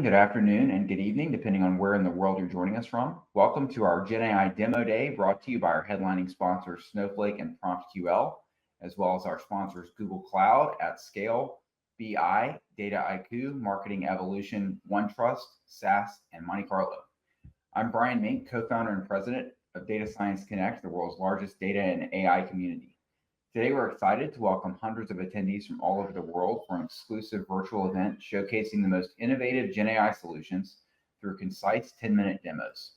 good afternoon, and good evening, depending on where in the world you're joining us from. Welcome to our GenAI Demo Day, brought to you by our headlining sponsors, Snowflake and PromptQL, as well as our sponsors, Google Cloud, AtScale, BI, Dataiku, Marketing Evolution, OneTrust, SAS, and Monte Carlo. I'm Brian Mink, co-founder and president of Data Science Connect, the world's largest data and AI community. Today, we're excited to welcome hundreds of attendees from all over the world for an exclusive virtual event showcasing the most innovative GenAI solutions through concise 10-minute demos.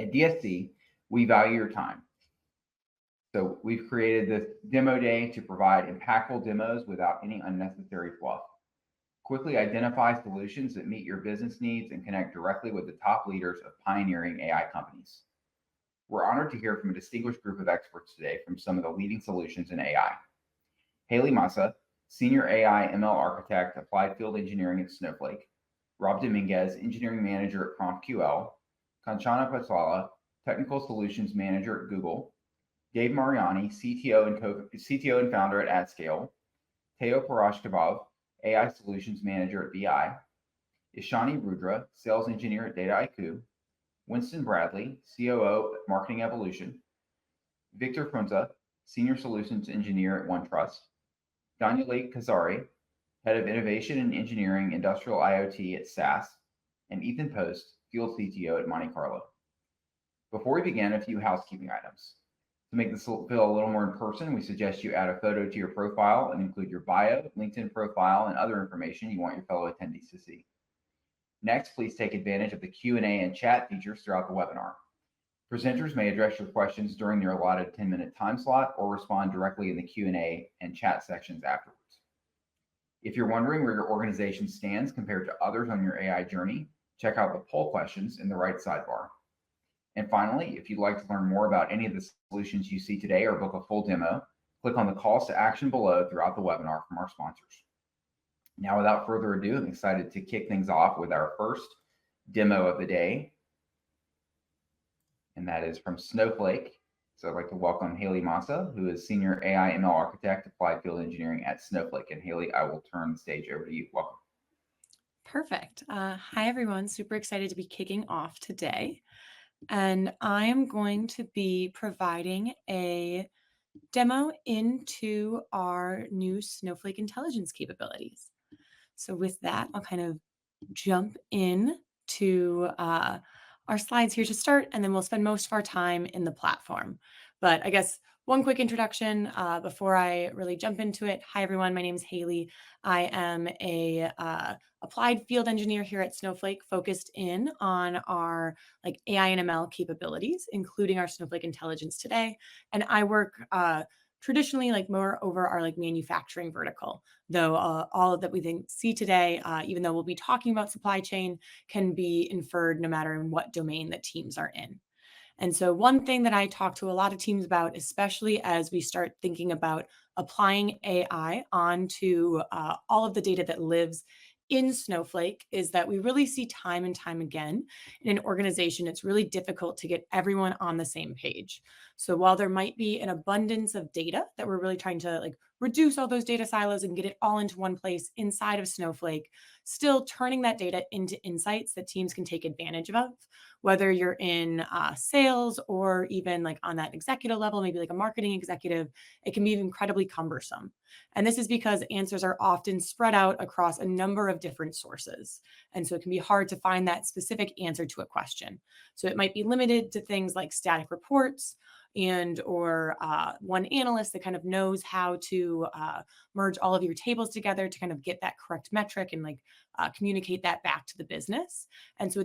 At DSC, we value your time. So we've created this demo day to provide impactful demos without any unnecessary fluff. Quickly identify solutions that meet your business needs and connect directly with the top leaders of pioneering AI companies. We're honored to hear from a distinguished group of experts today from some of the leading solutions in AI. Haley Massa, Senior AI ML Architect, Applied Field Engineering at Snowflake. Rob Dominguez, Engineering Manager at PromptQL. Kanchana Patlolla, Technical Solutions Manager at Google. Dave Mariani, CTO and founder at AtScale. Teo Parashkevov, AI Solutions Manager at BI. Ishani Rudra, Sales Engineer at Dataiku. Winston Bradley, COO at Marketing Evolution. Victor Frunza, Senior Solutions Engineer at OneTrust. Daniele Kazari, Head of Innovation and Engineering Industrial IoT at SAS. And Ethan Post, Field CTO at Monte Carlo. Before we begin, a few housekeeping items. To make this feel a little more in person, we suggest you add a photo to your profile and include your bio, LinkedIn profile, and other information you want your fellow attendees to see. Next, please take advantage of the Q&A and chat features throughout the webinar. Presenters may address your questions during their allotted 10-minute time slot or respond directly in the Q&A and chat sections afterwards. If you're wondering where your organization stands compared to others on your AI journey, check out the poll questions in the right sidebar. And finally, if you'd like to learn more about any of the solutions you see today or book a full demo, click on the calls to action below throughout the webinar from our sponsors. Now, without further ado, I'm excited to kick things off with our first demo of the day, and that is from Snowflake. So I'd like to welcome Haley Massa, who is Senior AI ML Architect, Applied Field Engineering at Snowflake. And Haley, I will turn the stage over to you. Welcome. Perfect. Hi, everyone. Super excited to be kicking off today. And I am going to be providing a demo into our new Snowflake intelligence capabilities. So with that, I'll kind of jump in to our slides here to start, and then we'll spend most of our time in the platform. But I guess one quick introduction before I really jump into it. Hi, everyone. My name is Haley. I am a applied field engineer here at Snowflake, focused in on our AI and ML capabilities, including our Snowflake intelligence today. And I work traditionally more over our manufacturing vertical, though all of that we see today, even though we'll be talking about supply chain, can be inferred no matter in what domain that teams are in. And so one thing that I talk to a lot of teams about, especially as we start thinking about applying AI onto all of the data that lives in Snowflake, is that we really see time and time again in an organization, it's really difficult to get everyone on the same page. So while there might be an abundance of data that we're really trying to reduce all those data silos and get it all into one place inside of Snowflake, still turning that data into insights that teams can take advantage of, whether you're in sales or even on that executive level, maybe a marketing executive, it can be incredibly cumbersome. And this is because answers are often spread out across a number of different sources. And so it can be hard to find that specific answer to a question. So it might be limited to things like static reports or one analyst that kind of knows how to merge all of your tables together to kind of get that correct metric and communicate that back to the business. And so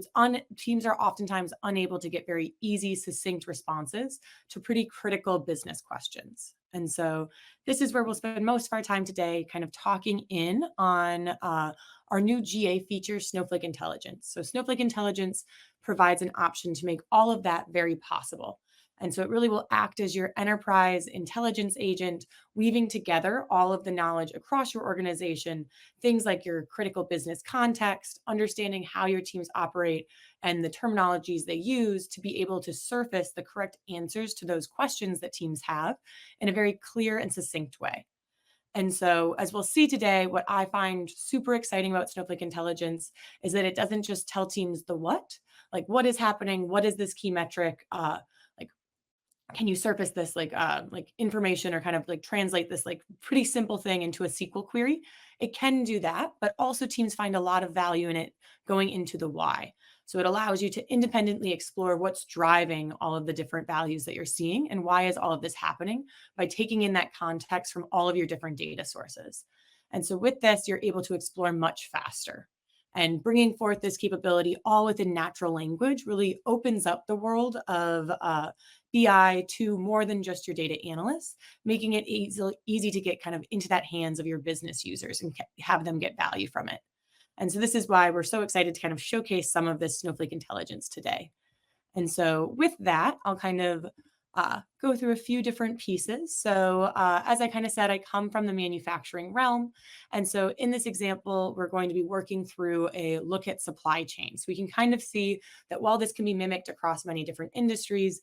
teams are oftentimes unable to get very easy, succinct responses to pretty critical business questions. And so this is where we'll spend most of our time today kind of talking in on our new GA feature, Snowflake Intelligence. So Snowflake Intelligence provides an option to make all of that very possible. And so it really will act as your enterprise intelligence agent, weaving together all of the knowledge across your organization, things like your critical business context, understanding how your teams operate, and the terminologies they use to be able to surface the correct answers to those questions that teams have in a very clear and succinct way. And so, as we'll see today, what I find super exciting about Snowflake Intelligence is that it doesn't just tell teams the what is happening, what is this key metric, like can you surface this like information or kind of like translate this like pretty simple thing into a SQL query? It can do that, but also teams find a lot of value in it going into the why. So it allows you to independently explore what's driving all of the different values that you're seeing and why is all of this happening by taking in that context from all of your different data sources. And so with this, you're able to explore much faster. And bringing forth this capability all within natural language really opens up the world of BI to more than just your data analysts, making it easy to get kind of into that hands of your business users and have them get value from it. And so this is why we're so excited to kind of showcase some of this Snowflake intelligence today. And so with that, I'll kind of go through a few different pieces. So as I kind of said, I come from the manufacturing realm. And so in this example, we're going to be working through a look at supply chain. So we can kind of see that while this can be mimicked across many different industries,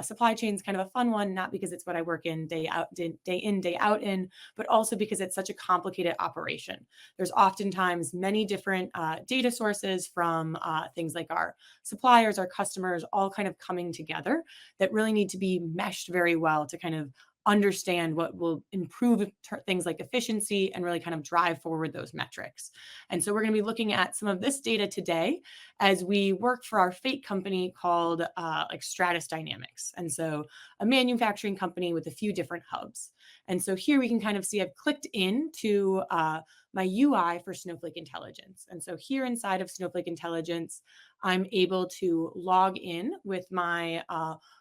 supply chain is kind of a fun one, not because it's what I work in day in, day out in, but also because it's such a complicated operation. There's oftentimes many different data sources from things like our suppliers, our customers, all kind of coming together that really need to be meshed very well to kind of understand what will improve things like efficiency and really kind of drive forward those metrics. And so we're going to be looking at some of this data today as we work for our fate company called like Stratus Dynamics. And so a manufacturing company with a few different hubs. And so here we can kind of see I've clicked into my UI for Snowflake Intelligence. And so here inside of Snowflake Intelligence, I'm able to log in with my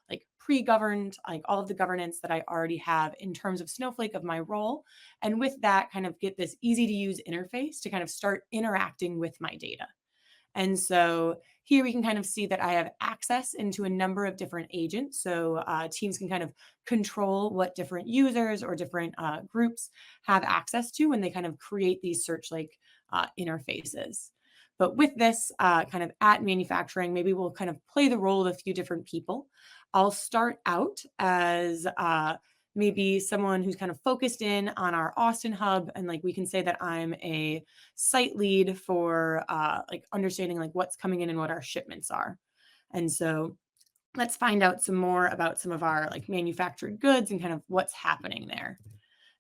like pre-governed, like all of the governance that I already have in terms of Snowflake of my role. And with that, kind of get this easy to use interface to kind of start interacting with my data. And so here we can kind of see that I have access into a number of different agents. So teams can kind of control what different users or different groups have access to when they kind of create these search-like interfaces. But with this kind of at manufacturing, maybe we'll kind of play the role of a few different people. I'll start out as maybe someone who's kind of focused in on our Austin hub. And like we can say that I'm a site lead for like understanding like what's coming in and what our shipments are. And so let's find out some more about some of our like manufactured goods and kind of what's happening there.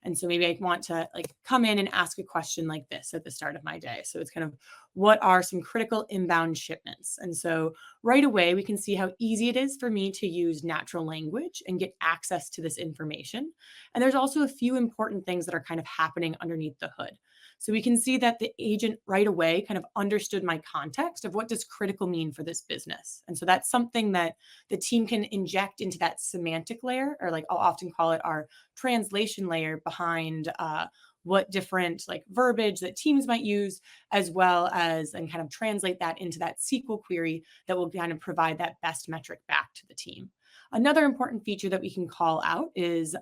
And so maybe I want to like come in and ask a question like this at the start of my day. So it's kind of what are some critical inbound shipments? And so right away, we can see how easy it is for me to use natural language and get access to this information. And there's also a few important things that are kind of happening underneath the hood. So we can see that the agent right away kind of understood my context of what does critical mean for this business. And so that's something that the team can inject into that semantic layer, or like I'll often call it our translation layer behind what different like verbiage that teams might use, as well as and kind of translate that into that SQL query that will kind of provide that best metric back to the team. Another important feature that we can call out is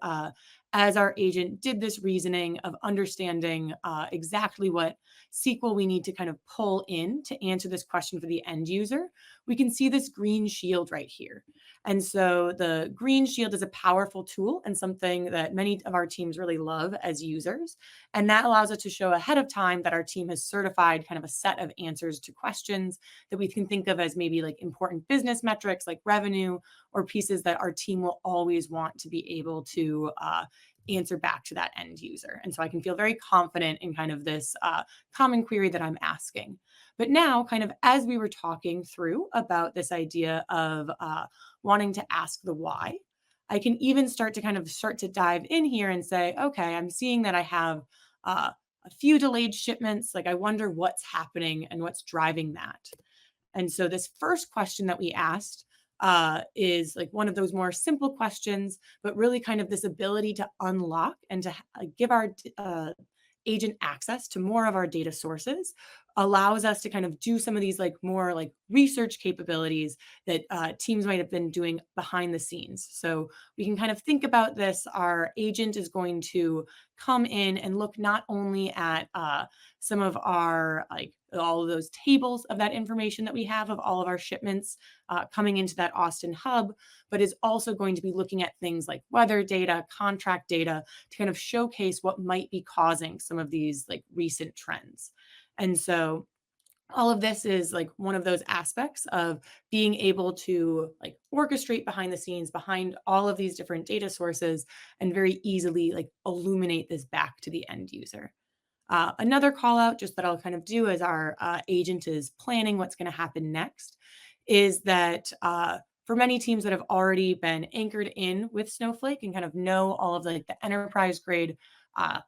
as our agent did this reasoning of understanding exactly what SQL we need to kind of pull in to answer this question for the end user, we can see this green shield right here. And so the green shield is a powerful tool and something that many of our teams really love as users. And that allows us to show ahead of time that our team has certified kind of a set of answers to questions that we can think of as maybe like important business metrics like revenue or pieces that our team will always want to be able to answer back to that end user. And so I can feel very confident in kind of this common query that I'm asking. But now, kind of as we were talking through about this idea of wanting to ask the why, I can even start to dive in here and say, okay, I'm seeing that I have a few delayed shipments. Like I wonder what's happening and what's driving that. And so this first question that we asked is like one of those more simple questions, but really kind of this ability to unlock and to give our agent access to more of our data sources allows us to kind of do some of these like more like research capabilities that teams might have been doing behind the scenes. So we can kind of think about this. Our agent is going to come in and look not only at some of our like all of those tables of that information that we have of all of our shipments coming into that Austin hub, but is also going to be looking at things like weather data, contract data, to kind of showcase what might be causing some of these like recent trends. And so all of this is like one of those aspects of being able to like orchestrate behind the scenes behind all of these different data sources and very easily like illuminate this back to the end user. Another call out just that I'll kind of do as our agent is planning what's going to happen next is that for many teams that have already been anchored in with Snowflake and kind of know all of the enterprise grade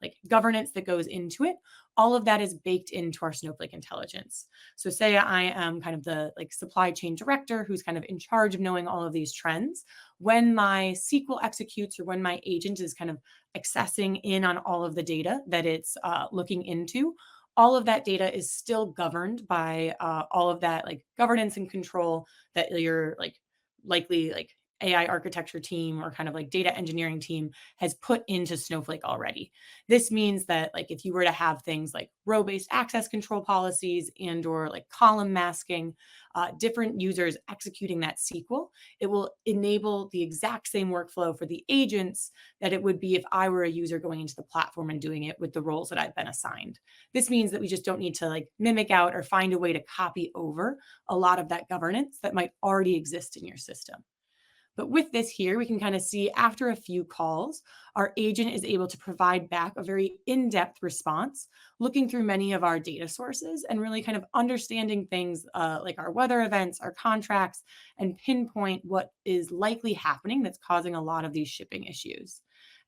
like governance that goes into it, all of that is baked into our Snowflake intelligence. So say I am kind of the like supply chain director who's kind of in charge of knowing all of these trends. When my SQL executes or when my agent is kind of accessing in on all of the data that it's looking into, all of that data is still governed by all of that like governance and control that your like likely like AI architecture team or kind of like data engineering team has put into Snowflake already. This means that like if you were to have things like row-based access control policies and or like column masking, different users executing that SQL, it will enable the exact same workflow for the agents that it would be if I were a user going into the platform and doing it with the roles that I've been assigned. This means that we just don't need to like mimic out or find a way to copy over a lot of that governance that might already exist in your system. But with this here, we can kind of see after a few calls, our agent is able to provide back a very in-depth response, looking through many of our data sources and really kind of understanding things like our weather events, our contracts, and pinpoint what is likely happening that's causing a lot of these shipping issues.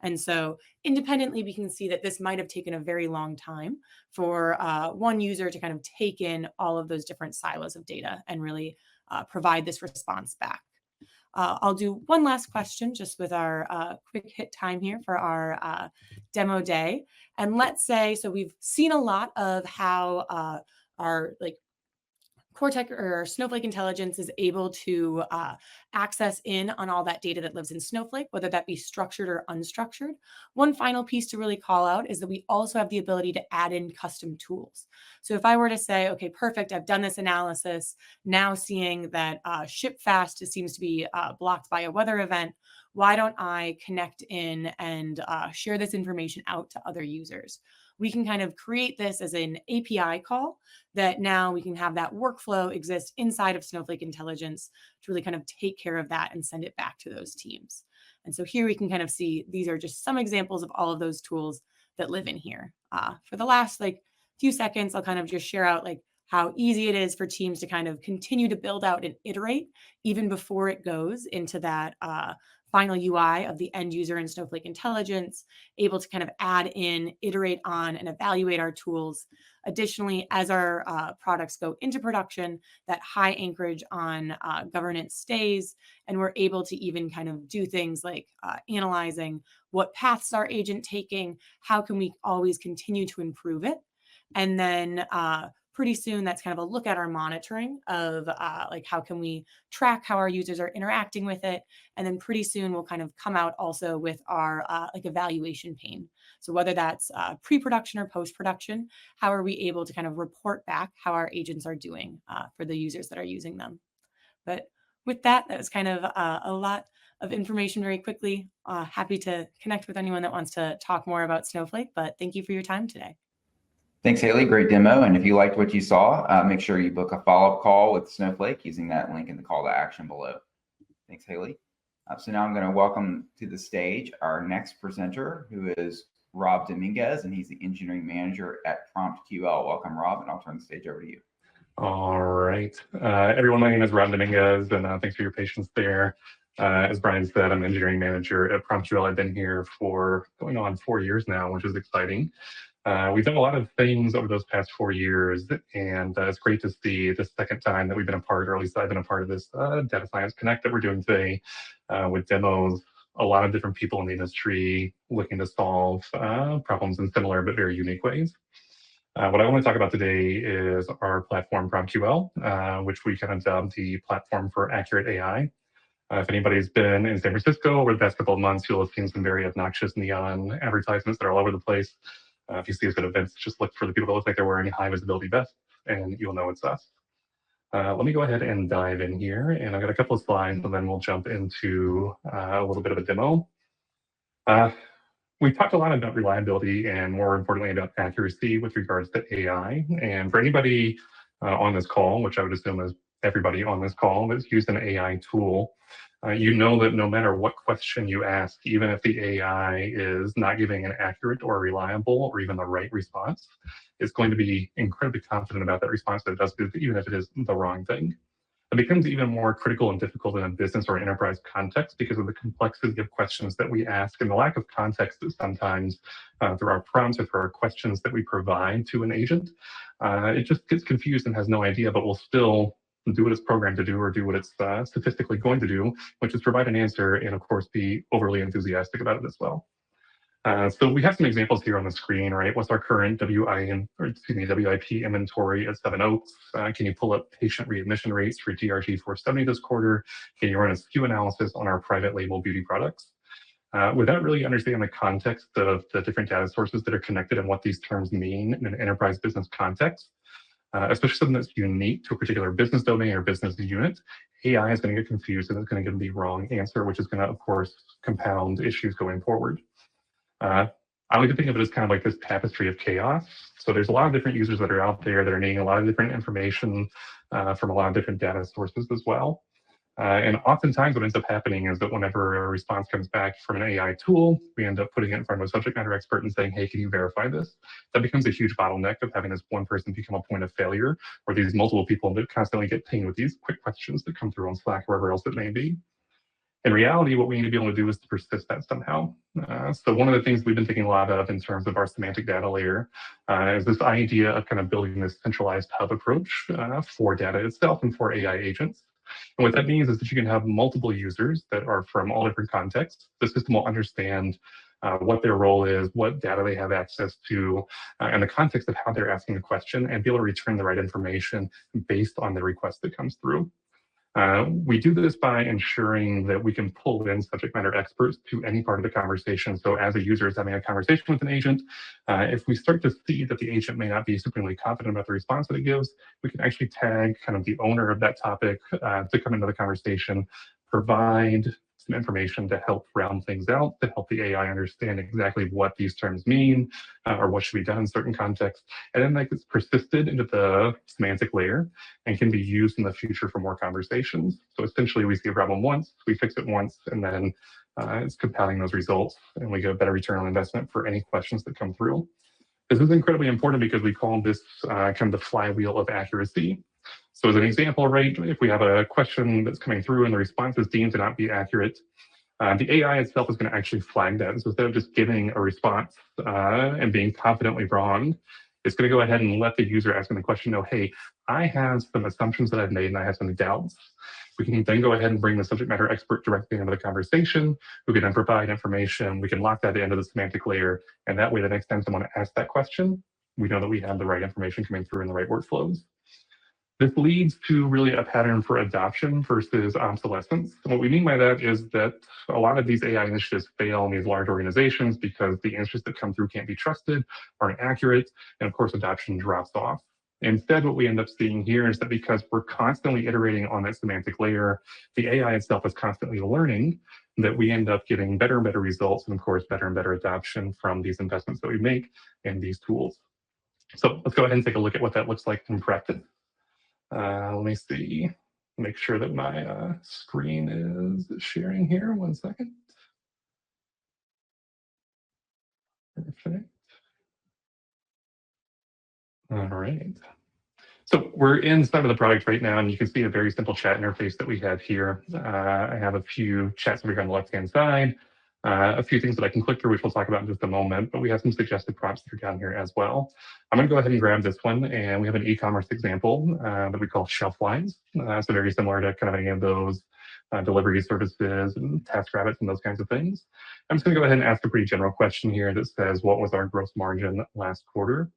And so independently, we can see that this might have taken a very long time for one user to kind of take in all of those different silos of data and really provide this response back. I'll do one last question just with our quick hit time here for our demo day. And let's say, so we've seen a lot of how our like Cortex or Snowflake Intelligence is able to access in on all that data that lives in Snowflake, whether that be structured or unstructured. One final piece to really call out is that we also have the ability to add in custom tools. So if I were to say, okay, perfect, I've done this analysis, now seeing that ship fast seems to be blocked by a weather event, why don't I connect in and share this information out to other users? We can kind of create this as an API call that now we can have that workflow exist inside of Snowflake Intelligence to really kind of take care of that and send it back to those teams. And so here we can kind of see these are just some examples of all of those tools that live in here. For the last like few seconds, I'll kind of just share out like how easy it is for teams to kind of continue to build out and iterate even before it goes into that final UI of the end user in Snowflake Intelligence, able to kind of add in, iterate on, and evaluate our tools. Additionally, as our products go into production, that high anchorage on governance stays, and we're able to even kind of do things like analyzing what paths our agent taking, how can we always continue to improve it, and then pretty soon that's kind of a look at our monitoring of like how can we track how our users are interacting with it, and then pretty soon we'll kind of come out also with our like evaluation pane. So whether that's pre-production or post-production, how are we able to kind of report back how our agents are doing for the users that are using them? But with that, that was kind of a lot of information very quickly. Happy to connect with anyone that wants to talk more about Snowflake, but thank you for your time today. Thanks, Haley. Great demo. And if you liked what you saw, make sure you book a follow-up call with Snowflake using that link in the call to action below. Thanks, Haley. So now I'm going to welcome to the stage our next presenter, who is Rob Dominguez, and he's the engineering manager at PromptQL. Welcome, Rob, and I'll turn the stage over to you. All right. Everyone, my name is Rob Dominguez, and thanks for your patience there. As Brian said, I'm engineering manager at PromptQL. I've been here for going on 4 years now, which is exciting. We've done a lot of things over those past 4 years, and it's great to see the second time that we've been a part, or at least I've been a part of this Data Science Connect that we're doing today with demos, a lot of different people in the industry looking to solve problems in similar but very unique ways. What I want to talk about today is our platform, PromptQL, which we kind of dubbed the platform for accurate AI. If anybody's been in San Francisco over the past couple of months, you'll have seen some very obnoxious neon advertisements that are all over the place. If you see us at events, just look for the people that look like they're wearing high visibility vests. and you'll know it's us. Let me go ahead and dive in here, and I've got a couple of slides, and then we'll jump into a little bit of a demo. We talked a lot about reliability and more importantly about accuracy with regards to AI. And for anybody on this call, which I would assume is everybody on this call that's used an AI tool, you know that no matter what question you ask, even if the AI is not giving an accurate or reliable or even the right response, it's going to be incredibly confident about that response that it does, even if it is the wrong thing. It becomes even more critical and difficult in a business or enterprise context because of the complexity of questions that we ask and the lack of context that sometimes through our prompts or through our questions that we provide to an agent, it just gets confused and has no idea, but will still do what it's programmed to do or do what it's statistically going to do, which is provide an answer and of course be overly enthusiastic about it as well. So we have some examples here on the screen, right? What's our current WIP inventory at 7 Oaks? Can you pull up patient readmission rates for DRG 470 this quarter? Can you run a SKU analysis on our private label beauty products? Without really understanding the context of the different data sources that are connected and what these terms mean in an enterprise business context, especially something that's unique to a particular business domain or business unit, AI is going to get confused and it's going to give the wrong answer, which is going to, of course, compound issues going forward. I like to think of it as kind of like this tapestry of chaos. So there's a lot of different users that are out there that are needing a lot of different information from a lot of different data sources as well. And oftentimes what ends up happening is that whenever a response comes back from an AI tool, we end up putting it in front of a subject matter expert and saying, hey, can you verify this? That becomes a huge bottleneck of having this one person become a point of failure, or these multiple people that constantly get pinged with these quick questions that come through on Slack, wherever else it may be. In reality, what we need to be able to do is to persist that somehow. So one of the things we've been thinking a lot of in terms of our semantic data layer is this idea of kind of building this centralized hub approach for data itself and for AI agents. And what that means is that you can have multiple users that are from all different contexts. The system will understand what their role is, what data they have access to, and the context of how they're asking the question, and be able to return the right information based on the request that comes through. We do this by ensuring that we can pull in subject matter experts to any part of the conversation. So as a user is having a conversation with an agent, if we start to see that the agent may not be supremely confident about the response that it gives, we can actually tag kind of the owner of that topic to come into the conversation, provide some information to help round things out, to help the AI understand exactly what these terms mean or what should be done in certain contexts. And then that gets persisted into the semantic layer and can be used in the future for more conversations. So essentially we see a problem once, we fix it once, and then it's compounding those results and we get a better return on investment for any questions that come through. This is incredibly important because we call this kind of the flywheel of accuracy. So as an example, right, if we have a question that's coming through and the response is deemed to not be accurate, the AI itself is going to actually flag that. So instead of just giving a response and being confidently wrong, it's going to go ahead and let the user asking the question know, hey, I have some assumptions that I've made and I have some doubts. We can then go ahead and bring the subject matter expert directly into the conversation, who can then provide information. We can lock that into the semantic layer. And that way, the next time someone asks that question, we know that we have the right information coming through in the right workflows. This leads to really a pattern for adoption versus obsolescence. And what we mean by that is that a lot of these AI initiatives fail in these large organizations because the answers that come through can't be trusted, aren't accurate, and of course, adoption drops off. Instead, what we end up seeing here is that because we're constantly iterating on that semantic layer, the AI itself is constantly learning, that we end up getting better and better results, and of course, better and better adoption from these investments that we make in these tools. So let's go ahead and take a look at what that looks like in practice. Let me see, make sure that my screen is sharing here. 1 second. Perfect. All right. So we're inside of the product right now, and you can see a very simple chat interface that we have here. I have a few chats over here on the left-hand side, a few things that I can click through, which we'll talk about in just a moment, but we have some suggested prompts that are down here as well. I'm going to go ahead and grab this one, and we have an e-commerce example that we call shelf lines. So very similar to kind of any of those delivery services and TaskRabbits and those kinds of things. I'm just going to go ahead and ask a pretty general question here that says, what was our gross margin last quarter?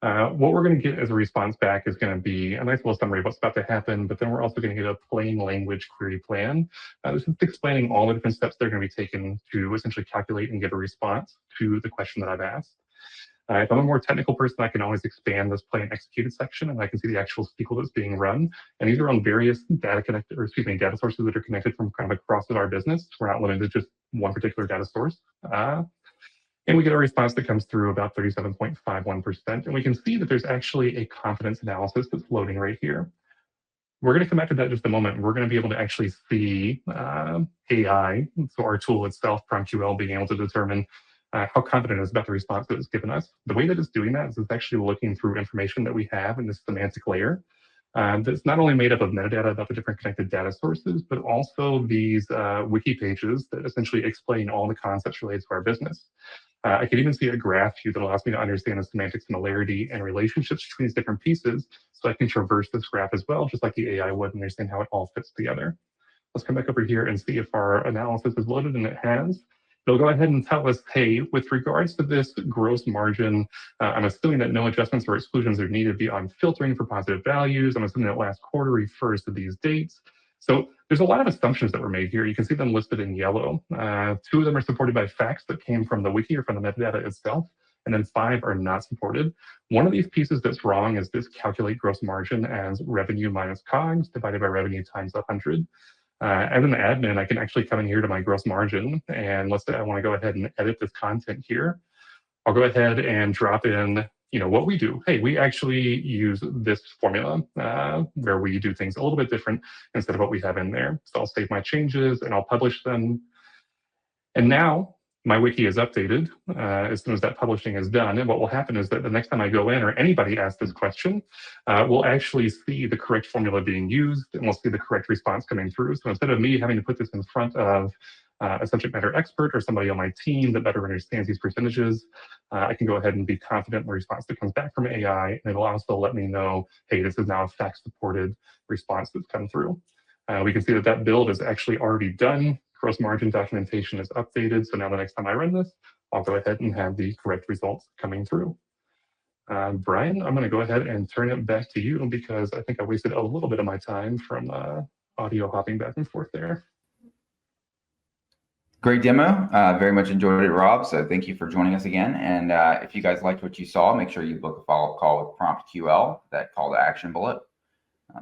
What we're going to get as a response back is going to be a nice little summary of what's about to happen, but then we're also going to get a plain language query plan. This is explaining all the different steps that are going to be taken to essentially calculate and get a response to the question that I've asked. If I'm a more technical person, I can always expand this play and executed section, and I can see the actual SQL that's being run. And these are on various data sources that are connected from kind of across our business. We're not limited to just one particular data source. And we get a response that comes through about 37.51%. And we can see that there's actually a confidence analysis that's loading right here. We're going to come back to that in just a moment. We're going to be able to actually see AI, so our tool itself, PromptQL, being able to determine how confident it is about the response that it's given us. The way that it's doing that is it's actually looking through information that we have in this semantic layer that's not only made up of metadata about the different connected data sources, but also these wiki pages that essentially explain all the concepts related to our business. I can even see a graph here that allows me to understand the semantic similarity and relationships between these different pieces, so I can traverse this graph as well, just like the AI would, and understand how it all fits together. Let's come back over here and see if our analysis is loaded, and it has. It'll go ahead and tell us, hey, with regards to this gross margin, I'm assuming that no adjustments or exclusions are needed beyond filtering for positive values. I'm assuming that last quarter refers to these dates. So there's a lot of assumptions that were made here. You can see them listed in yellow. 2 of them are supported by facts that came from the wiki or from the metadata itself, and then 5 are not supported. One of these pieces that's wrong is this calculate gross margin as revenue minus COGS divided by revenue times 100. As an admin, I can actually come in here to my gross margin, and let's say I want to go ahead and edit this content here. I'll go ahead and drop in, what we do. Hey, we actually use this formula where we do things a little bit different instead of what we have in there. So I'll save my changes and I'll publish them. And now my wiki is updated as soon as that publishing is done. And what will happen is that the next time I go in or anybody asks this question, we'll actually see the correct formula being used, and we'll see the correct response coming through. So instead of me having to put this in front of a subject matter expert or somebody on my team that better understands these percentages, I can go ahead and be confident in the response that comes back from AI, and it'll also let me know, hey, this is now a fact-supported response that's come through. We can see that that build is actually already done. Gross margin documentation is updated, so now the next time I run this, I'll go ahead and have the correct results coming through. Brian, I'm going to go ahead and turn it back to you because I think I wasted a little bit of my time from audio hopping back and forth there. Great demo. Very much enjoyed it, Rob. So thank you for joining us again. And if you guys liked what you saw, make sure you book a follow-up call with PromptQL, that call to action bullet.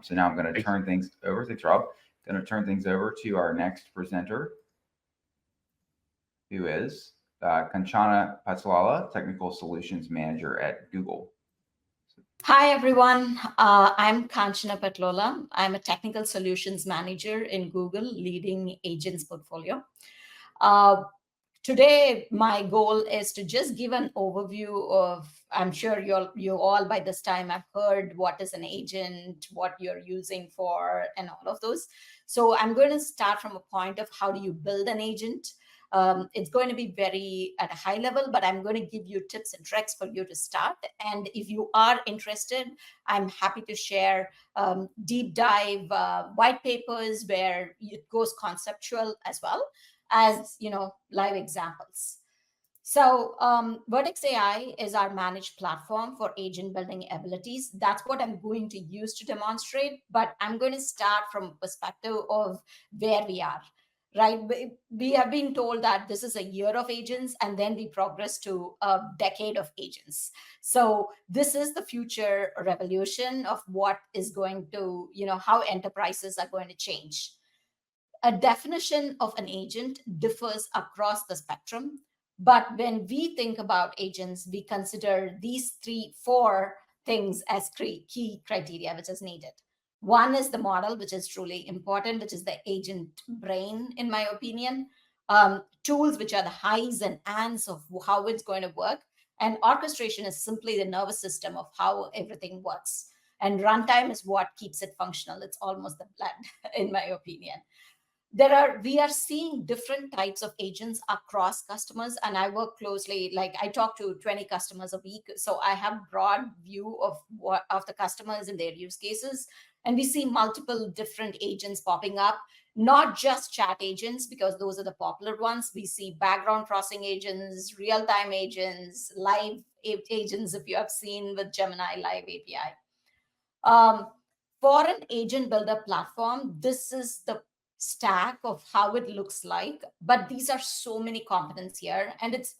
So now I'm going to turn things over. Thanks, Rob. Going to turn things over to our next presenter, who is Kanchana Patlolla, Technical Solutions Manager at Google. Hi, everyone. I'm Kanchana Patlolla. I'm a Technical Solutions Manager in Google, leading agents portfolio. Today, my goal is to just give an overview of, I'm sure you all by this time have heard what is an agent, what you're using for, and all of those. So I'm going to start from a point of how do you build an agent. It's going to be very at a high level, but I'm going to give you tips and tricks for you to start. And if you are interested, I'm happy to share deep dive white papers where it goes conceptual as well as live examples. So Vertex AI is our managed platform for agent building abilities. That's what I'm going to use to demonstrate, but I'm going to start from a perspective of where we are, right? We have been told that this is a year of agents, and then we progress to a decade of agents. So this is the future revolution of what is going to, how enterprises are going to change. A definition of an agent differs across the spectrum, but when we think about agents, we consider these 4 things as key criteria which is needed. One is the model, which is truly important, which is the agent brain, in my opinion. Tools, which are the highs and ands of how it's going to work. And orchestration is simply the nervous system of how everything works. And runtime is what keeps it functional. It's almost the blood, in my opinion. We are seeing different types of agents across customers, and I work closely, like I talk to 20 customers a week. So I have broad view of the customers and their use cases. And we see multiple different agents popping up, not just chat agents, because those are the popular ones. We see background processing agents, real-time agents, live agents, if you have seen with Gemini Live API. For an agent builder platform, this is the stack of how it looks like, but these are so many components here, and it's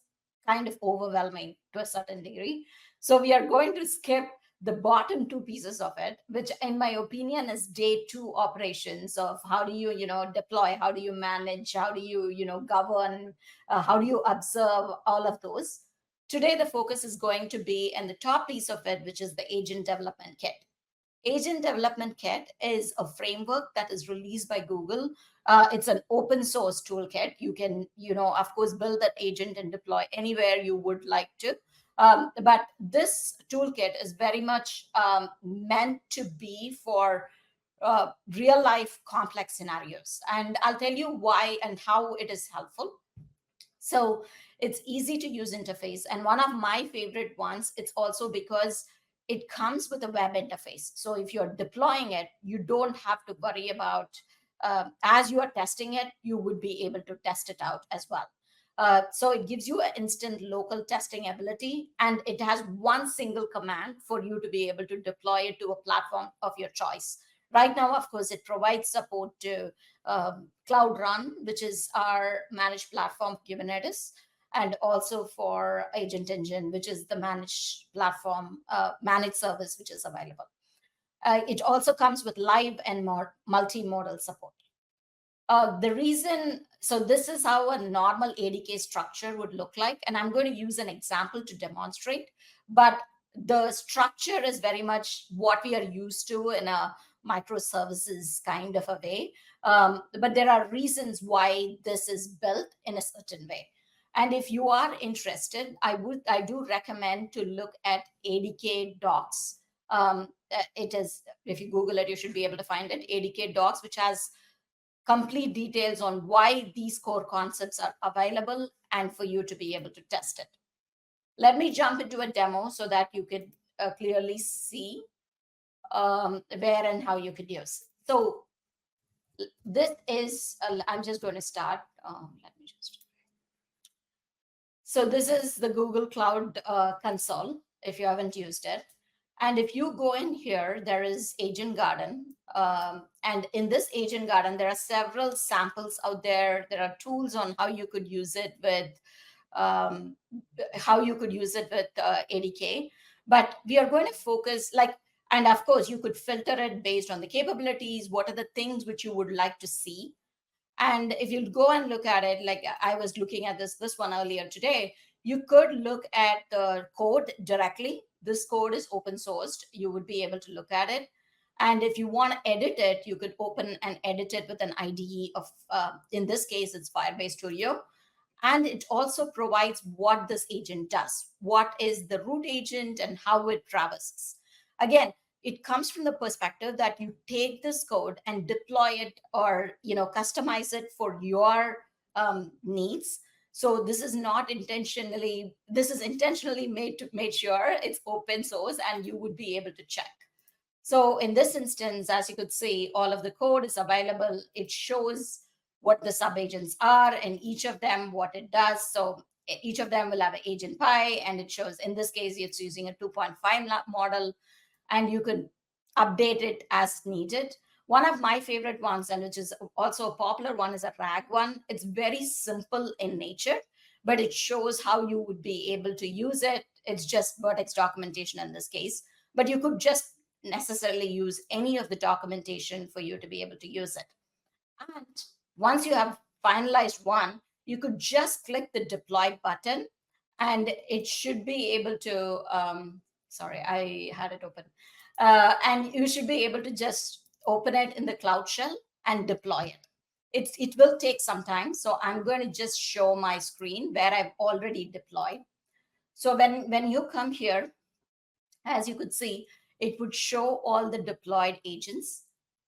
kind of overwhelming to a certain degree. So we are going to skip the bottom two pieces of it, which in my opinion is day two operations of how do you, deploy, how do you manage, how do you, govern, how do you observe, all of those. Today, the focus is going to be in the top piece of it, which is the agent development kit. Agent Development Kit is a framework that is released by Google. It's an open source toolkit. You can, of course, build that agent and deploy anywhere you would like to. But this toolkit is very much meant to be for real life complex scenarios. And I'll tell you why and how it is helpful. So it's easy to use interface. And one of my favorite ones, it's also because it comes with a web interface. So if you're deploying it, you don't have to worry about, as you are testing it, you would be able to test it out as well. So it gives you an instant local testing ability, and it has one single command for you to be able to deploy it to a platform of your choice. Right now, of course, it provides support to Cloud Run, which is our managed platform Kubernetes, and also for Agent Engine, which is the managed platform, managed service, which is available. It also comes with live and multimodal support. The reason, so this is how a normal ADK structure would look like, and I'm going to use an example to demonstrate, but the structure is very much what we are used to in a microservices kind of a way. But there are reasons why this is built in a certain way. And if you are interested, I do recommend to look at ADK docs. It is, if you Google it, you should be able to find it, ADK docs, which has complete details on why these core concepts are available and for you to be able to test it. Let me jump into a demo so that you could clearly see where and how you could use. So this is, I'm just going to start. Let me just. So this is the Google Cloud Console, if you haven't used it. And if you go in here, there is Agent Garden. And in this Agent Garden, there are several samples out there. There are tools on how you could use it with ADK. But we are going to focus and of course, you could filter it based on the capabilities. What are the things which you would like to see? And if you go and look at it, like I was looking at this one earlier today, you could look at the code directly. This code is open sourced. You would be able to look at it. And if you want to edit it, you could open and edit it with an IDE of, in this case, it's Firebase Studio. And it also provides what this agent does. What is the root agent and how it traverses. Again, it comes from the perspective that you take this code and deploy it or customize it for your needs. So this is not intentionally, this is intentionally made sure it's open source and you would be able to check. So in this instance, as you could see, all of the code is available. It shows what the subagents are and each of them what it does. So each of them will have an agent pie, and it shows, in this case, it's using a 2.5 model, and you could update it as needed. One of my favorite ones, and which is also a popular one, is a RAG one. It's very simple in nature, but it shows how you would be able to use it. It's just Vertex documentation in this case, but you could just necessarily use any of the documentation for you to be able to use it. And once you have finalized one, you could just click the deploy button, and it should be able to, sorry, I had it open. And you should be able to just open it in the Cloud Shell and deploy it. It will take some time. So I'm going to just show my screen where I've already deployed. So when you come here, as you could see, it would show all the deployed agents.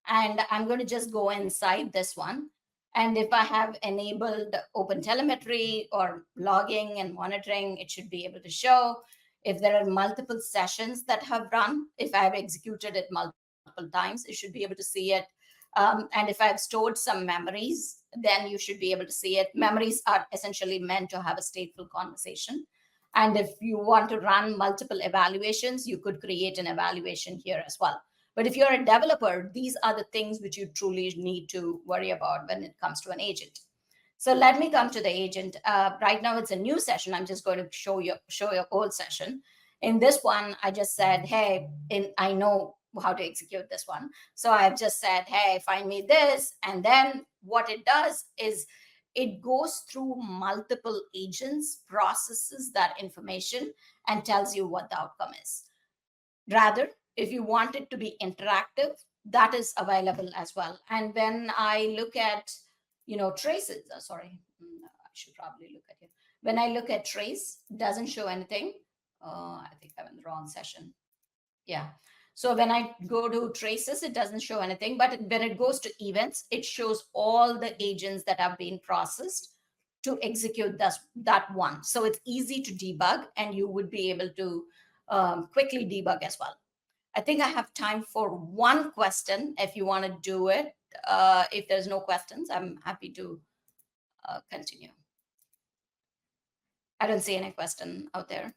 And I'm going to just go inside this one. And if I have enabled open telemetry or logging and monitoring, it should be able to show. If there are multiple sessions that have run, if I've executed it multiple times, it should be able to see it. And if I've stored some memories, then you should be able to see it. Memories are essentially meant to have a stateful conversation. And if you want to run multiple evaluations, you could create an evaluation here as well. But if you're a developer, these are the things which you truly need to worry about when it comes to an agent. So let me come to the agent. Right now it's a new session. I'm just going to show you old session. In this one, I just said, hey, I know how to execute this one. So I've just said, hey, find me this. And then what it does is it goes through multiple agents, processes that information, and tells you what the outcome is. Rather, if you want it to be interactive, that is available as well. And when I look at, traces, I should probably look at it. When I look at trace, it doesn't show anything. I think I'm in the wrong session. Yeah. So when I go to traces, it doesn't show anything, but when it goes to events, it shows all the agents that have been processed to execute that one. So it's easy to debug, and you would be able to quickly debug as well. I think I have time for one question if you want to do it. If there's no questions, I'm happy to continue. I don't see any question out there.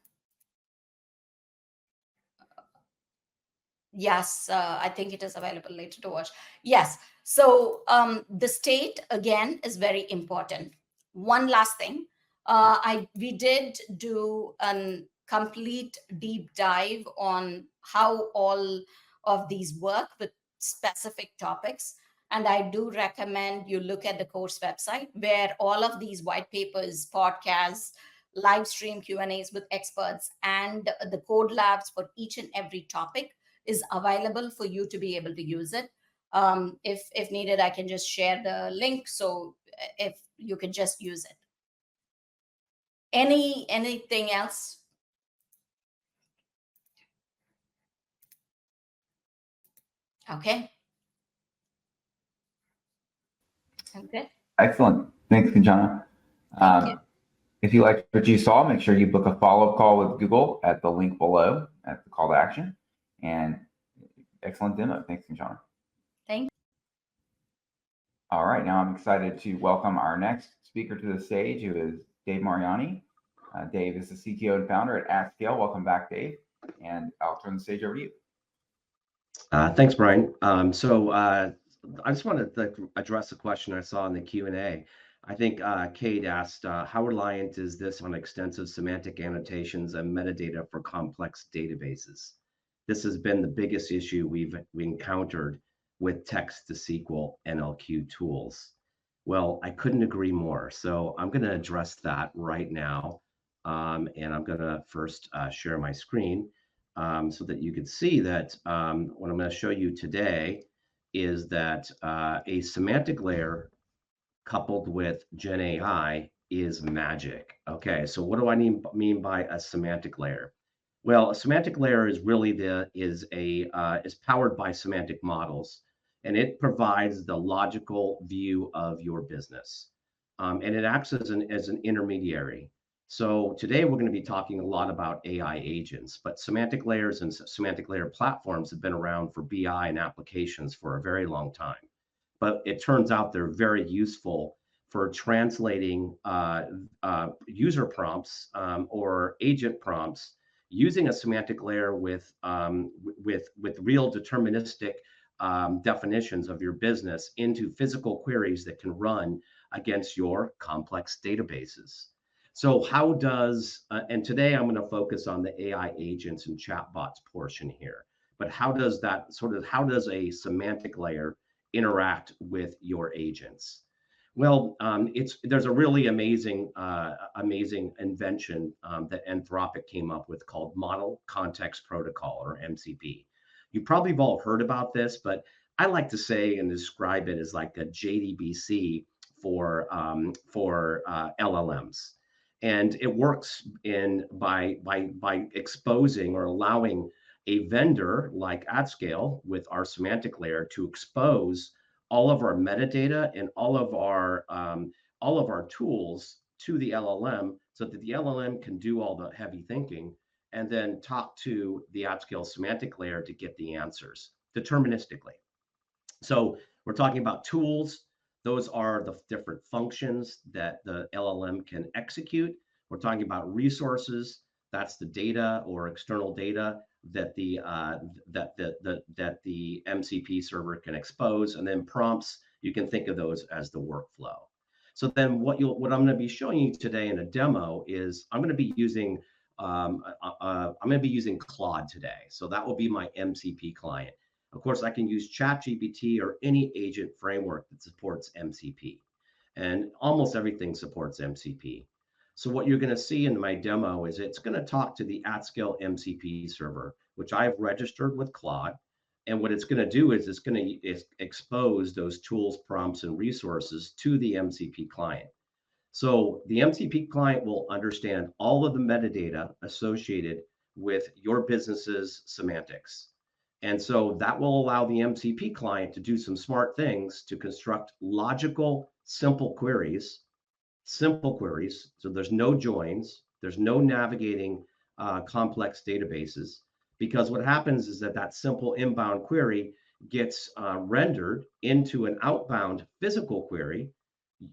Yes, I think it is available later to watch. Yes. So the state, again, is very important. One last thing. We did do a complete deep dive on how all of these work with specific topics. And I do recommend you look at the course website where all of these white papers, podcasts, live stream Q&As with experts, and the code labs for each and every topic is available for you to be able to use it. If needed, I can just share the link, so if you can just use it. Anything else? Okay. Okay. Excellent. Thanks, Kanchana. Thank you. If you liked what you saw, make sure you book a follow-up call with Google at the link below at the call to action. And excellent demo. Thanks, Kanchana. Thank you. All right, now I'm excited to welcome our next speaker to the stage, who is Dave Mariani. Dave is the CTO and founder at AtScale. Welcome back, Dave. And I'll turn the stage over to you. Thanks, Brian. I just wanted to address a question I saw in the Q&A. I think Kate asked, how reliant is this on extensive semantic annotations and metadata for complex databases? This has been the biggest issue we encountered with text-to-SQL NLQ tools. Well, I couldn't agree more. So I'm going to address that right now. And I'm going to first share my screen so that you can see that what I'm going to show you today is that a semantic layer coupled with GenAI is magic. Okay, so what do I mean by a semantic layer? Well, a semantic layer is really is powered by semantic models, and it provides the logical view of your business, and it acts as an intermediary. So today we're going to be talking a lot about AI agents, but semantic layers and semantic layer platforms have been around for BI and applications for a very long time. But it turns out they're very useful for translating user prompts or agent prompts using a semantic layer with real deterministic definitions of your business into physical queries that can run against your complex databases. So how does, and today I'm going to focus on the AI agents and chatbots portion here, but how does a semantic layer interact with your agents? Well, there's a really amazing invention that Anthropic came up with called Model Context Protocol, or MCP. You probably have all heard about this, but I like to say and describe it as like a JDBC for LLMs. And it works by exposing or allowing a vendor like AtScale with our semantic layer to expose all of our metadata and all of our tools to the LLM, so that the LLM can do all the heavy thinking and then talk to the AtScale semantic layer to get the answers deterministically. So we're talking about tools. Those are the different functions that the LLM can execute. We're talking about resources. That's the data or external data that the MCP server can expose. And then prompts, you can think of those as the workflow. So then what I'm going to be showing you today in a demo is I'm going to be using Claude today. So that will be my MCP client. Of course, I can use ChatGPT or any agent framework that supports MCP, and almost everything supports MCP. So what you're going to see in my demo is it's going to talk to the AtScale MCP server, which I've registered with Claude. And what it's going to do is it's going to expose those tools, prompts, and resources to the MCP client. So the MCP client will understand all of the metadata associated with your business's semantics. And so that will allow the MCP client to do some smart things to construct logical, simple queries. So there's no joins, there's no navigating complex databases, because what happens is that simple inbound query gets rendered into an outbound physical query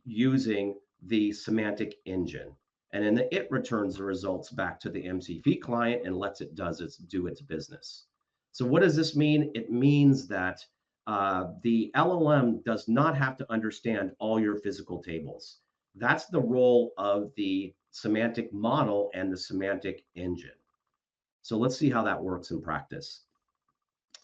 using the semantic engine. And then it returns the results back to the MCP client and lets it do its business. So what does this mean? It means that the LLM does not have to understand all your physical tables. That's the role of the semantic model and the semantic engine. So let's see how that works in practice.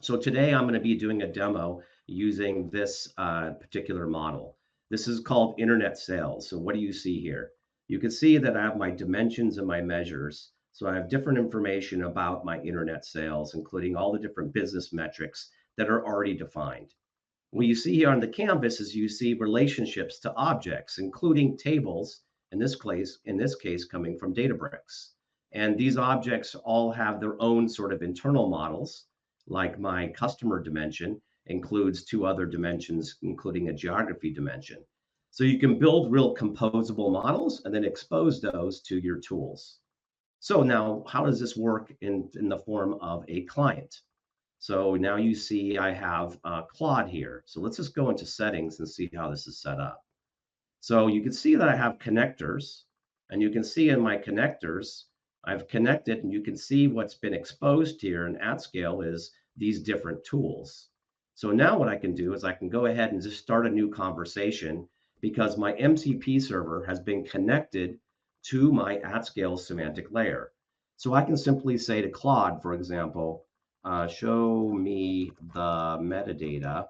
So today I'm going to be doing a demo using this particular model. This is called internet sales. So what do you see here? You can see that I have my dimensions and my measures. So I have different information about my internet sales, including all the different business metrics that are already defined. What you see here on the canvas is you see relationships to objects, including tables, in this case coming from Databricks. And these objects all have their own sort of internal models, like my customer dimension includes 2 other dimensions, including a geography dimension. So you can build real composable models and then expose those to your tools. So now, how does this work in the form of a client? So now you see I have Claude here. So let's just go into settings and see how this is set up. So you can see that I have connectors, and you can see in my connectors, I've connected, and you can see what's been exposed here in AtScale is these different tools. So now what I can do is I can go ahead and just start a new conversation, because my MCP server has been connected to my AtScale semantic layer. So I can simply say to Claude, for example, show me the metadata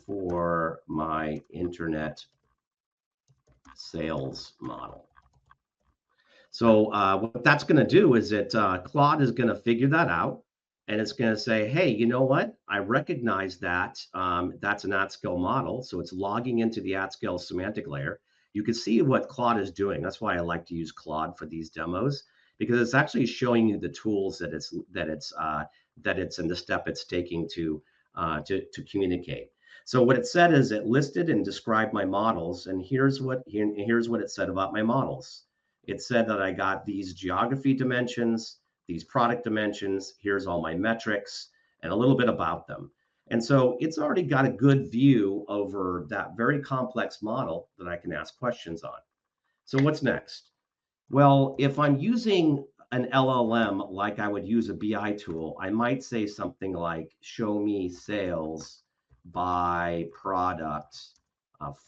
for my internet sales model. So what that's going to do is that Claude is going to figure that out, and it's going to say, hey, you know what? I recognize that that's an AtScale model. So it's logging into the AtScale semantic layer. You can see what Claude is doing. That's why I like to use Claude for these demos, because it's actually showing you the tools that it's in the step it's taking to communicate. So what it said is it listed and described my models, and here's what it said about my models. It said that I got these geography dimensions, these product dimensions, here's all my metrics, and a little bit about them. And so it's already got a good view over that very complex model that I can ask questions on. So what's next? Well, if I'm using an LLM like I would use a BI tool, I might say something like, show me sales by product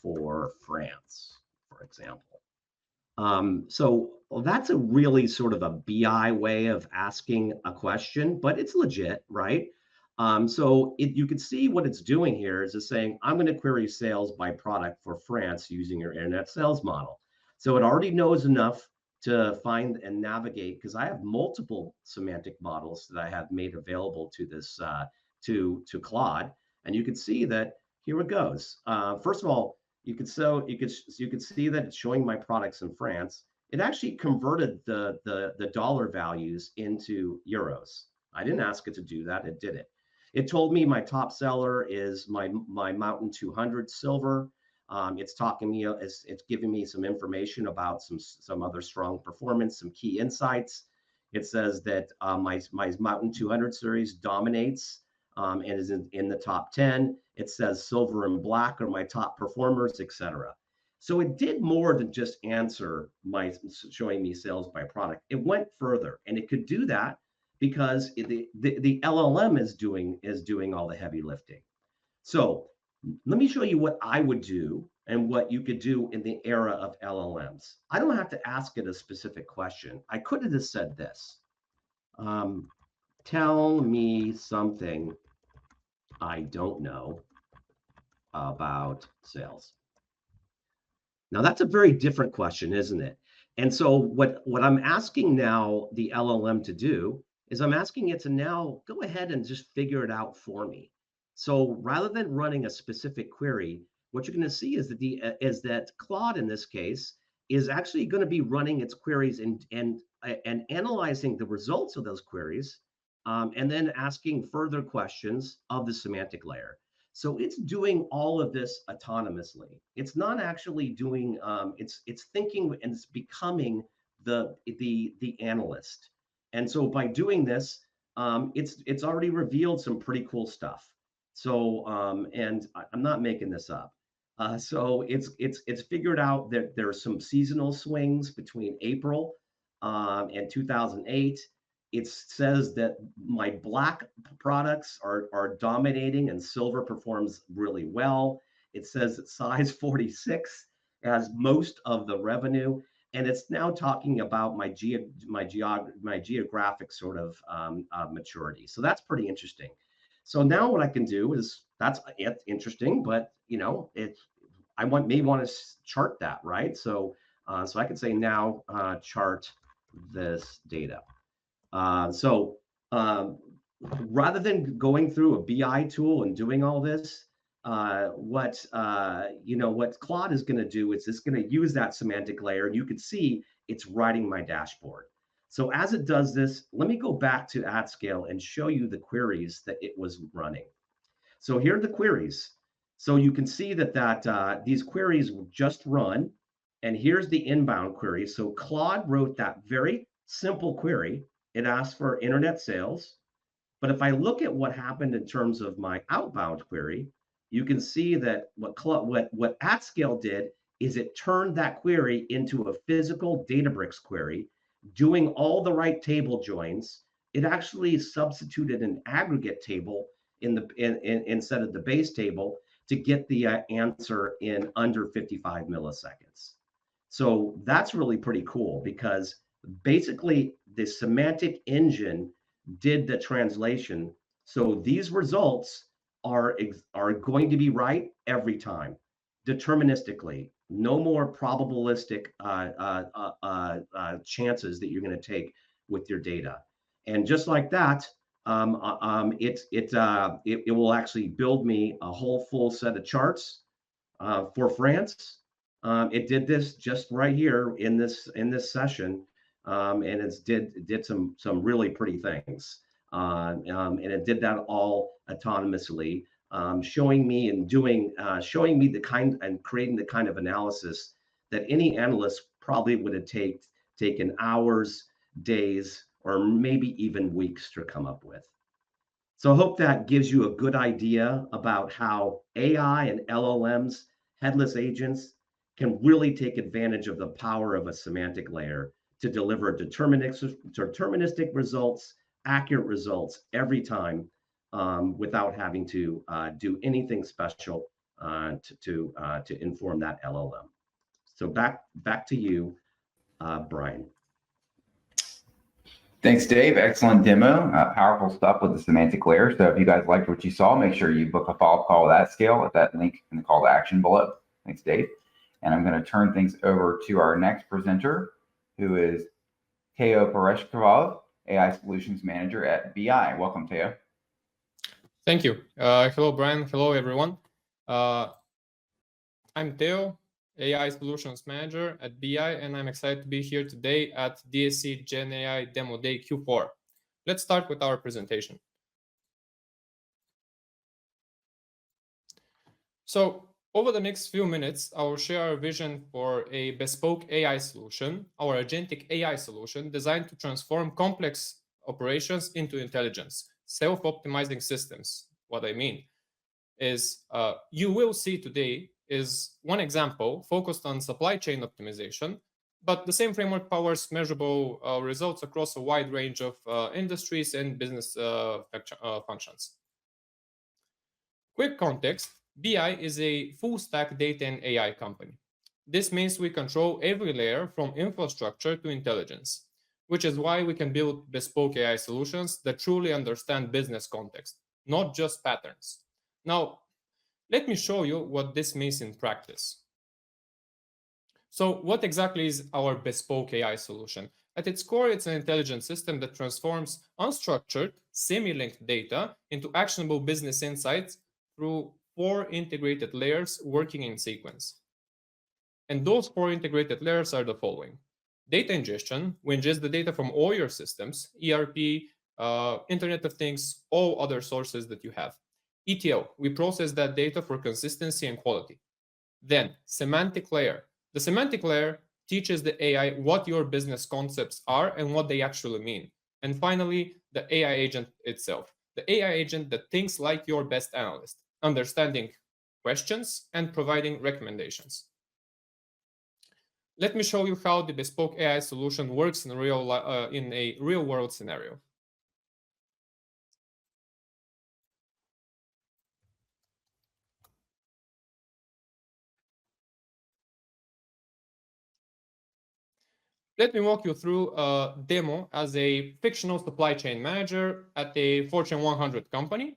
for France, for example. So that's a really sort of a BI way of asking a question, but it's legit, right? So you can see what it's doing here is it's saying, I'm going to query sales by product for France using your internet sales model. So it already knows enough to find and navigate, because I have multiple semantic models that I have made available to this to Claude, and you can see that here it goes. First of all, you could see that it's showing my products in France. It actually converted the dollar values into euros. I didn't ask it to do that; it did it. It told me my top seller is my Mountain 200 silver. It's giving me some information about some other strong performance, some key insights. It says that my Mountain 200 series dominates and is in the top 10. It says silver and black are my top performers, etc. So it did more than just answer showing me sales by product. It went further, and it could do that because the LLM is doing all the heavy lifting. So let me show you what I would do and what you could do in the era of LLMs. I don't have to ask it a specific question. I could have just said this. Tell me something I don't know about sales. Now, that's a very different question, isn't it? And so what I'm asking now the LLM to do is I'm asking it to now go ahead and just figure it out for me. So rather than running a specific query, what you're going to see is that Claude in this case is actually going to be running its queries and analyzing the results of those queries, and then asking further questions of the semantic layer. So it's doing all of this autonomously. It's not actually doing. It's thinking and it's becoming the analyst. And so by doing this, it's already revealed some pretty cool stuff. So and I'm not making this up. So it's figured out that there are some seasonal swings between April and 2008. It says that my black products are dominating and silver performs really well. It says that size 46 has most of the revenue, and it's now talking about my geographic sort of maturity. So that's pretty interesting. So now what I can do is that's interesting, but I may want to chart that, right? So I can say now chart this data. So rather than going through a BI tool and doing all this, what Claude is going to do is it's going to use that semantic layer, and you can see it's writing my dashboard. So as it does this, let me go back to AtScale and show you the queries that it was running. So here are the queries. So you can see that these queries will just run, and here's the inbound query. So Claude wrote that very simple query. It asks for internet sales. But if I look at what happened in terms of my outbound query, you can see that what AtScale did is it turned that query into a physical Databricks query, doing all the right table joins. It actually substituted an aggregate table instead of the base table to get the answer in under 55 milliseconds. So that's really pretty cool, because basically the semantic engine did the translation. So these results are going to be right every time, deterministically. No more probabilistic chances that you're going to take with your data. And just like that, it will actually build me a whole full set of charts for France. It did this just right here in this session, and it did some really pretty things, and it did that all autonomously, showing me the kind and creating the kind of analysis that any analyst probably would have taken hours, days, or maybe even weeks to come up with. So I hope that gives you a good idea about how AI and LLMs, headless agents, can really take advantage of the power of a semantic layer to deliver deterministic results, accurate results every time, without having to do anything special to inform that LLM. So back to you, Brian. Thanks, Dave. Excellent demo. Powerful stuff with the semantic layer. So if you guys liked what you saw, make sure you book a follow-up call with AtScale at that link in the call to action below. Thanks, Dave. And I'm going to turn things over to our next presenter, who is Teo Parashkevov, AI Solutions Manager at BI. Welcome, Teo. Thank you. Hello, Brian. Hello, everyone. I'm Teo, AI Solutions Manager at BI, and I'm excited to be here today at DSC GenAI Demo Day Q4. Let's start with our presentation. So over the next few minutes, I will share our vision for a bespoke AI solution, our agentic AI solution designed to transform complex operations into intelligence, self-optimizing systems. What I mean is you will see today is one example focused on supply chain optimization, but the same framework powers measurable results across a wide range of industries and business functions. Quick context, BI is a full-stack data and AI company. This means we control every layer from infrastructure to intelligence, which is why we can build bespoke AI solutions that truly understand business context, not just patterns. Now, let me show you what this means in practice. So what exactly is our bespoke AI solution? At its core, it's an intelligent system that transforms unstructured, semi-linked data into actionable business insights through 4 integrated layers working in sequence. And those 4 integrated layers are the following. Data ingestion, we ingest the data from all your systems, ERP, Internet of Things, all other sources that you have. ETL, we process that data for consistency and quality. Then, semantic layer. The semantic layer teaches the AI what your business concepts are and what they actually mean. And finally, the AI agent itself. The AI agent that thinks like your best analyst, understanding questions and providing recommendations. Let me show you how the bespoke AI solution works in a real-world scenario. Let me walk you through a demo as a fictional supply chain manager at a Fortune 100 company,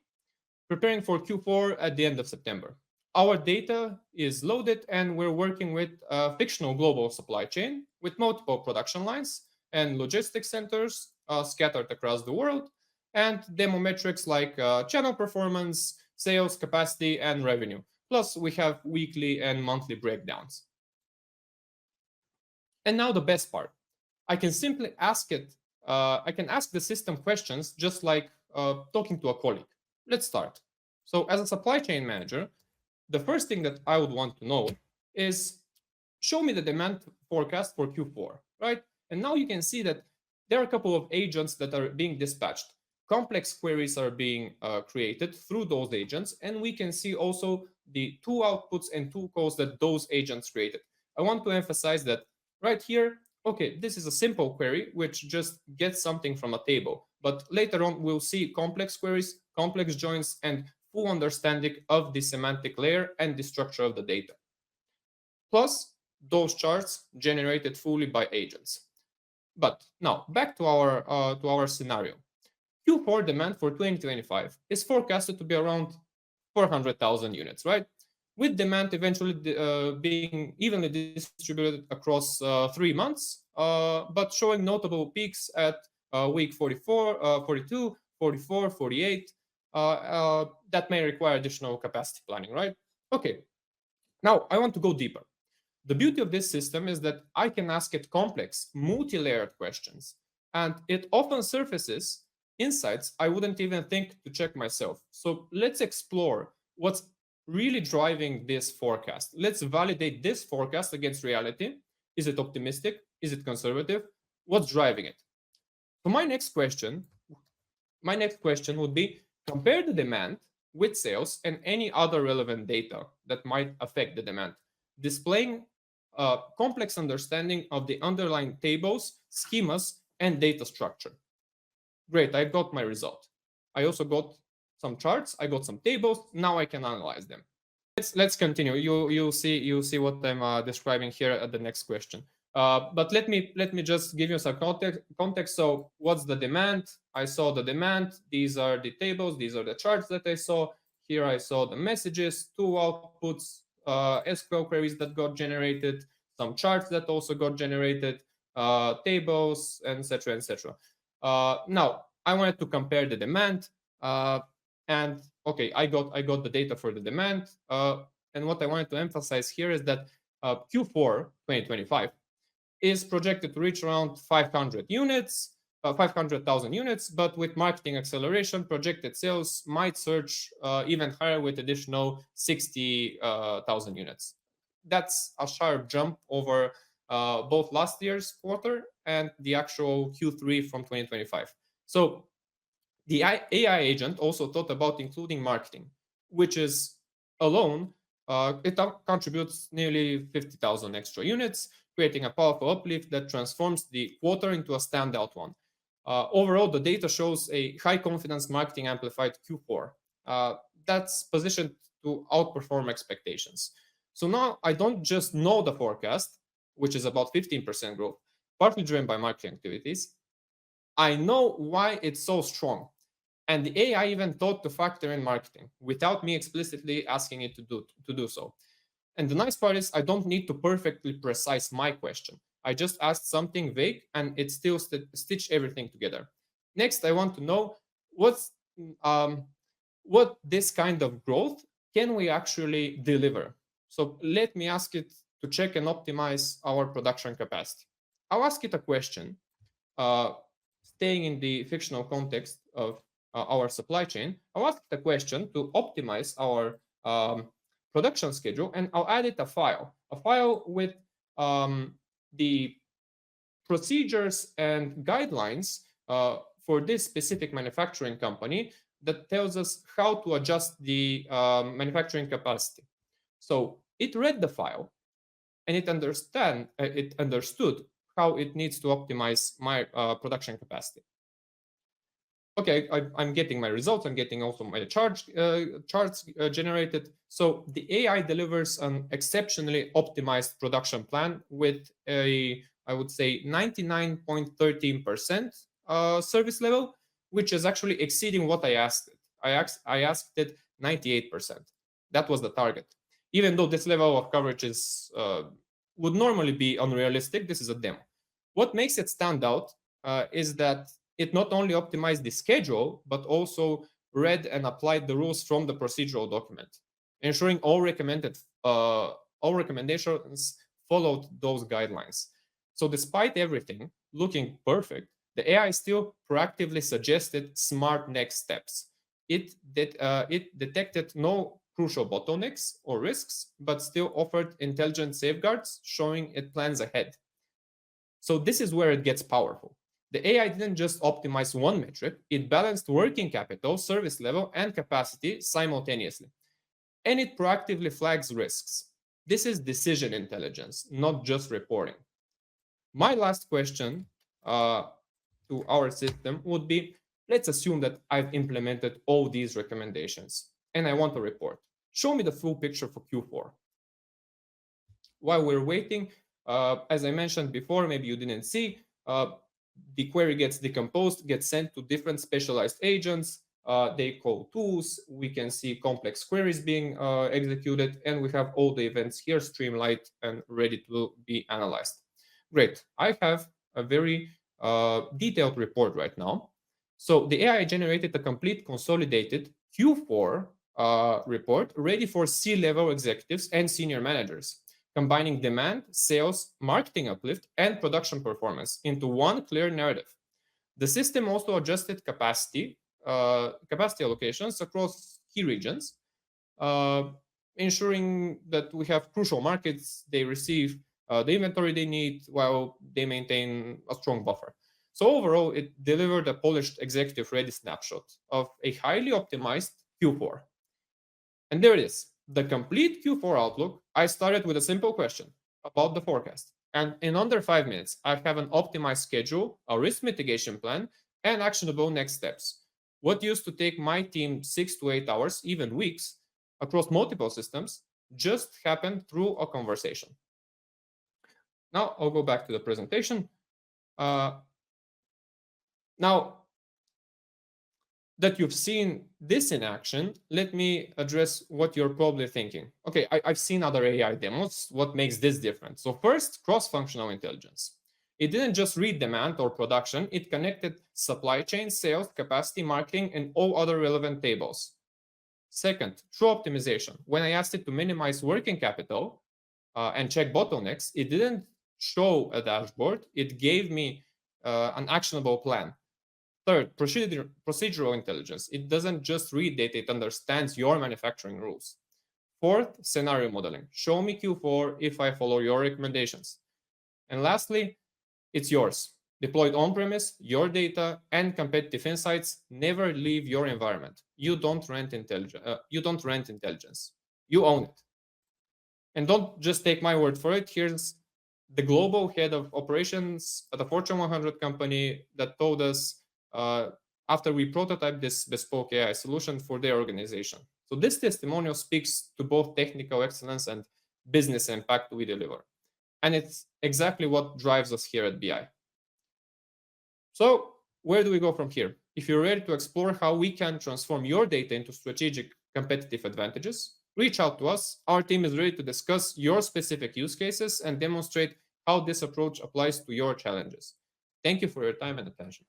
preparing for Q4 at the end of September. Our data is loaded and we're working with a fictional global supply chain with multiple production lines and logistics centers scattered across the world, and demo metrics like channel performance, sales capacity, and revenue. Plus, we have weekly and monthly breakdowns. And now the best part. I can simply ask it, I can ask the system questions just like talking to a colleague. Let's start. So as a supply chain manager, the first thing that I would want to know is show me the demand forecast for Q4, right? And now you can see that there are a couple of agents that are being dispatched. Complex queries are being created through those agents, and we can see also the 2 outputs and 2 calls that those agents created. I want to emphasize that right here, okay, this is a simple query which just gets something from a table. But later on, we'll see complex queries, complex joins, and full understanding of the semantic layer and the structure of the data. Plus, those charts generated fully by agents. But now, back to our scenario. Q4 demand for 2025 is forecasted to be around 400,000 units, right? With demand eventually being evenly distributed across 3 months, but showing notable peaks at week 44, 42, 44, 48. That may require additional capacity planning, right? Okay, now I want to go deeper. The beauty of this system is that I can ask it complex, multi-layered questions, and it often surfaces insights I wouldn't even think to check myself. So let's explore what's really driving this forecast. Let's validate this forecast against reality. Is it optimistic? Is it conservative? What's driving it? So my next question would be, compare the demand with sales and any other relevant data that might affect the demand, displaying a complex understanding of the underlying tables, schemas, and data structure. Great, I got my result. I also got some charts, I got some tables, now I can analyze them. Let's continue. You'll see what I'm describing here at the next question. But let me just give you some context. So what's the demand? I saw the demand. These are the tables. These are the charts that I saw. Here I saw the messages, 2 outputs, SQL queries that got generated, some charts that also got generated, tables, etc., etc. Now I wanted to compare the demand, and okay, I got the data for the demand. And what I wanted to emphasize here is that Q4 2025 is projected to reach around 500,000 units, but with marketing acceleration, projected sales might surge even higher with additional 60,000 units. That's a sharp jump over both last year's quarter and the actual Q3 from 2025. So the AI agent also thought about including marketing, which is alone, it contributes nearly 50,000 extra units, creating a powerful uplift that transforms the quarter into a standout one. Overall, the data shows a high confidence marketing amplified Q4. that's positioned to outperform expectations. So now I don't just know the forecast, which is about 15% growth, partly driven by marketing activities. I know why it's so strong. And the AI even thought to factor in marketing without me explicitly asking it to do so. And the nice part is I don't need to perfectly precise my question. I just asked something vague and it still stitched everything together. Next, I want to know what this kind of growth can we actually deliver. So let me ask it to check and optimize our production capacity. I'll ask it a question, staying in the fictional context of our supply chain. I'll ask the question to optimize our production schedule, and I'll add it a file with the procedures and guidelines for this specific manufacturing company that tells us how to adjust the manufacturing capacity. So it read the file and it understood how it needs to optimize my production capacity. Okay, I'm getting my results. I'm getting also my charts generated. So the AI delivers an exceptionally optimized production plan with a, I would say, 99.13% service level, which is actually exceeding what I asked it. I asked it 98%. That was the target. Even though this level of coverage is would normally be unrealistic, this is a demo. What makes it stand out is that it not only optimized the schedule, but also read and applied the rules from the procedural document, ensuring all recommendations followed those guidelines. So despite everything looking perfect, the AI still proactively suggested smart next steps. It detected no crucial bottlenecks or risks, but still offered intelligent safeguards, showing it plans ahead. So this is where it gets powerful. The AI didn't just optimize one metric, it balanced working capital, service level, and capacity simultaneously. And it proactively flags risks. This is decision intelligence, not just reporting. My last question to our system would be, let's assume that I've implemented all these recommendations and I want a report. Show me the full picture for Q4. While we're waiting, as I mentioned before, maybe you didn't see, the query gets decomposed, gets sent to different specialized agents. They call tools. We can see complex queries being executed, and we have all the events here streamlined and ready to be analyzed. Great. I have a very detailed report right now. So the AI generated a complete consolidated Q4 report ready for C-level executives and senior managers, combining demand, sales, marketing uplift, and production performance into one clear narrative. The system also adjusted capacity allocations across key regions, ensuring that we have crucial markets, they receive the inventory they need while they maintain a strong buffer. So overall, it delivered a polished executive-ready snapshot of a highly optimized Q4. And there it is. The complete Q4 outlook. I started with a simple question about the forecast. And in under 5 minutes, I have an optimized schedule, a risk mitigation plan, and actionable next steps. What used to take my team 6 to 8 hours, even weeks, across multiple systems, just happened through a conversation. Now I'll go back to the presentation. Now that you've seen this in action, let me address what you're probably thinking. Okay, I've seen other AI demos. What makes this different? So first, cross-functional intelligence. It didn't just read demand or production. It connected supply chain, sales, capacity, marketing, and all other relevant tables. Second, true optimization. When I asked it to minimize working capital and check bottlenecks, it didn't show a dashboard. It gave me an actionable plan. Third, procedural intelligence. It doesn't just read data, it understands your manufacturing rules. Fourth, scenario modeling. Show me Q4 if I follow your recommendations. And lastly, it's yours. Deployed on-premise, your data, and competitive insights never leave your environment. You don't rent intelligence. You own it. And don't just take my word for it. Here's the global head of operations at a Fortune 100 company that told us after we prototyped this bespoke AI solution for their organization. So this testimonial speaks to both technical excellence and business impact we deliver. And it's exactly what drives us here at BI. So where do we go from here? If you're ready to explore how we can transform your data into strategic competitive advantages, reach out to us. Our team is ready to discuss your specific use cases and demonstrate how this approach applies to your challenges. Thank you for your time and attention.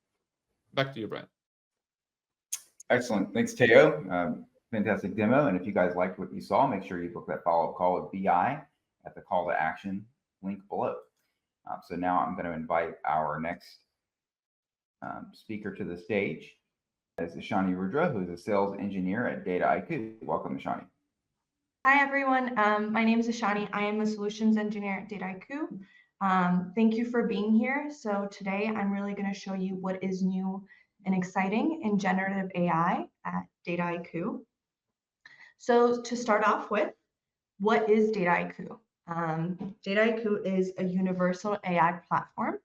Back to you, Brian. Excellent. Thanks, Teo. Fantastic demo. And if you guys liked what you saw, make sure you book that follow-up call with BI at the call to action link below. So now I'm going to invite our next speaker to the stage. Is Ishani Rudra, who is a sales engineer at Dataiku. Welcome, Ishani. Hi, everyone. My name is Ishani. I am a solutions engineer at Dataiku. Thank you for being here. So today I'm really going to show you what is new and exciting in generative AI at Dataiku. So to start off with, what is Dataiku? Dataiku is a universal AI platform.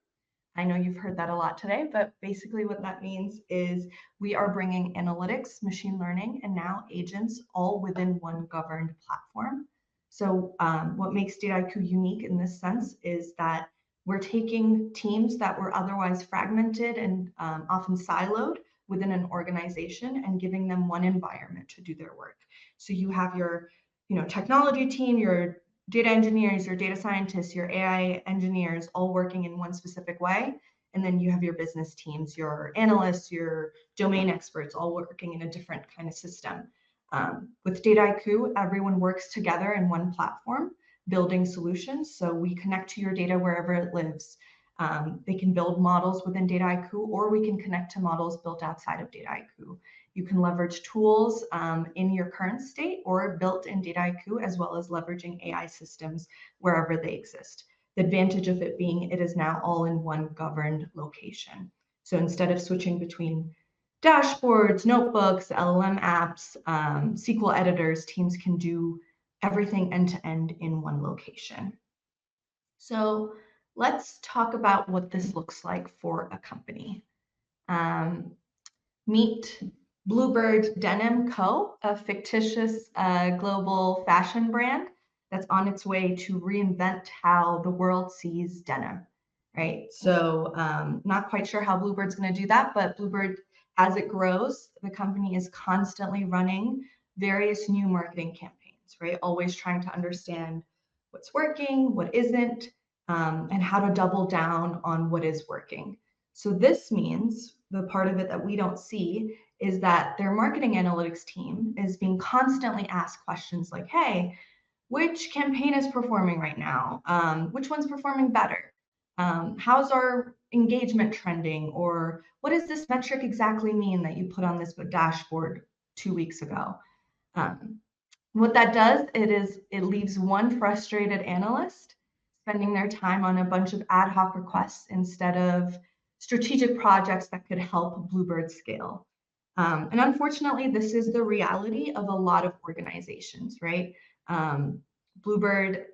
I know you've heard that a lot today, but basically what that means is we are bringing analytics, machine learning, and now agents all within one governed platform. So what makes Dataiku unique in this sense is that we're taking teams that were otherwise fragmented and often siloed within an organization and giving them one environment to do their work. So you have your technology team, your data engineers, your data scientists, your AI engineers all working in one specific way. And then you have your business teams, your analysts, your domain experts all working in a different kind of system. With Dataiku, everyone works together in one platform, building solutions. So we connect to your data wherever it lives. They can build models within Dataiku, or we can connect to models built outside of Dataiku. You can leverage tools in your current state or built in Dataiku, as well as leveraging AI systems wherever they exist. The advantage of it being it is now all in one governed location. So instead of switching between dashboards, notebooks, LLM apps, SQL editors, teams can do everything end to end in one location. So let's talk about what this looks like for a company. Meet Bluebird Denim Co., a fictitious global fashion brand that's on its way to reinvent how the world sees denim, right? So not quite sure how Bluebird's going to do that, but Bluebird, as it grows, the company is constantly running various new marketing campaigns, right? Always trying to understand what's working, what isn't, and how to double down on what is working. So this means the part of it that we don't see is that their marketing analytics team is being constantly asked questions like, hey, which campaign is performing right now? Which one's performing better? How's our engagement trending? Or what does this metric exactly mean that you put on this dashboard 2 weeks ago? What that does, it leaves one frustrated analyst spending their time on a bunch of ad hoc requests instead of strategic projects that could help Bluebird scale. And unfortunately, this is the reality of a lot of organizations, right? Bluebird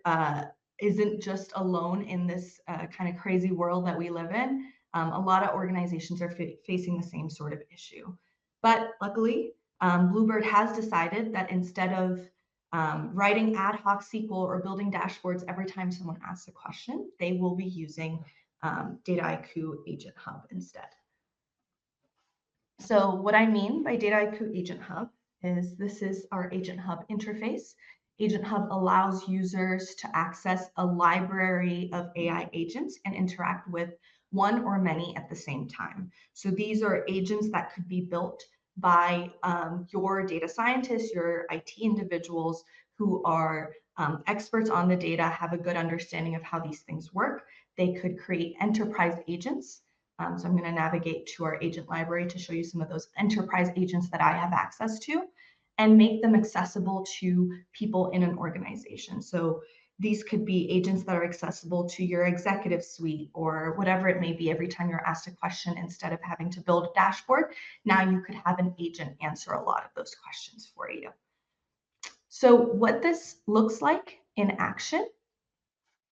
isn't just alone in this kind of crazy world that we live in. A lot of organizations are facing the same sort of issue. But luckily, Bluebird has decided that instead of writing ad hoc SQL or building dashboards every time someone asks a question, they will be using Dataiku Agent Hub instead. So what I mean by Dataiku Agent Hub is this is our Agent Hub interface. Agent Hub allows users to access a library of AI agents and interact with one or many at the same time. So these are agents that could be built by your data scientists, your IT individuals who are experts on the data, have a good understanding of how these things work. They could create enterprise agents. So I'm going to navigate to our agent library to show you some of those enterprise agents that I have access to and make them accessible to people in an organization. So these could be agents that are accessible to your executive suite or whatever it may be. Every time you're asked a question, instead of having to build a dashboard, now you could have an agent answer a lot of those questions for you. So what this looks like in action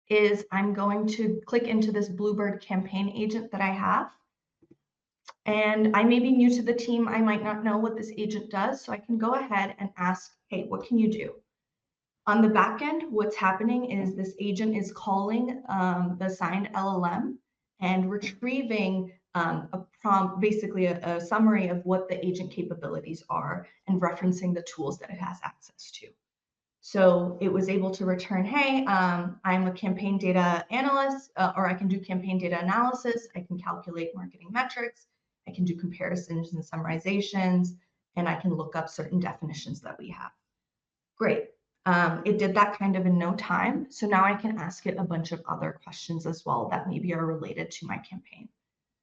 is I'm going to click into this Bluebird campaign agent that I have. And I may be new to the team. I might not know what this agent does. So I can go ahead and ask, hey, what can you do? On the back end, what's happening is this agent is calling the assigned LLM and retrieving a prompt, basically a summary of what the agent capabilities are and referencing the tools that it has access to. So it was able to return, hey, I'm a campaign data analyst, or I can do campaign data analysis. I can calculate marketing metrics. I can do comparisons and summarizations, and I can look up certain definitions that we have. Great. It did that kind of in no time. So now I can ask it a bunch of other questions as well that maybe are related to my campaign.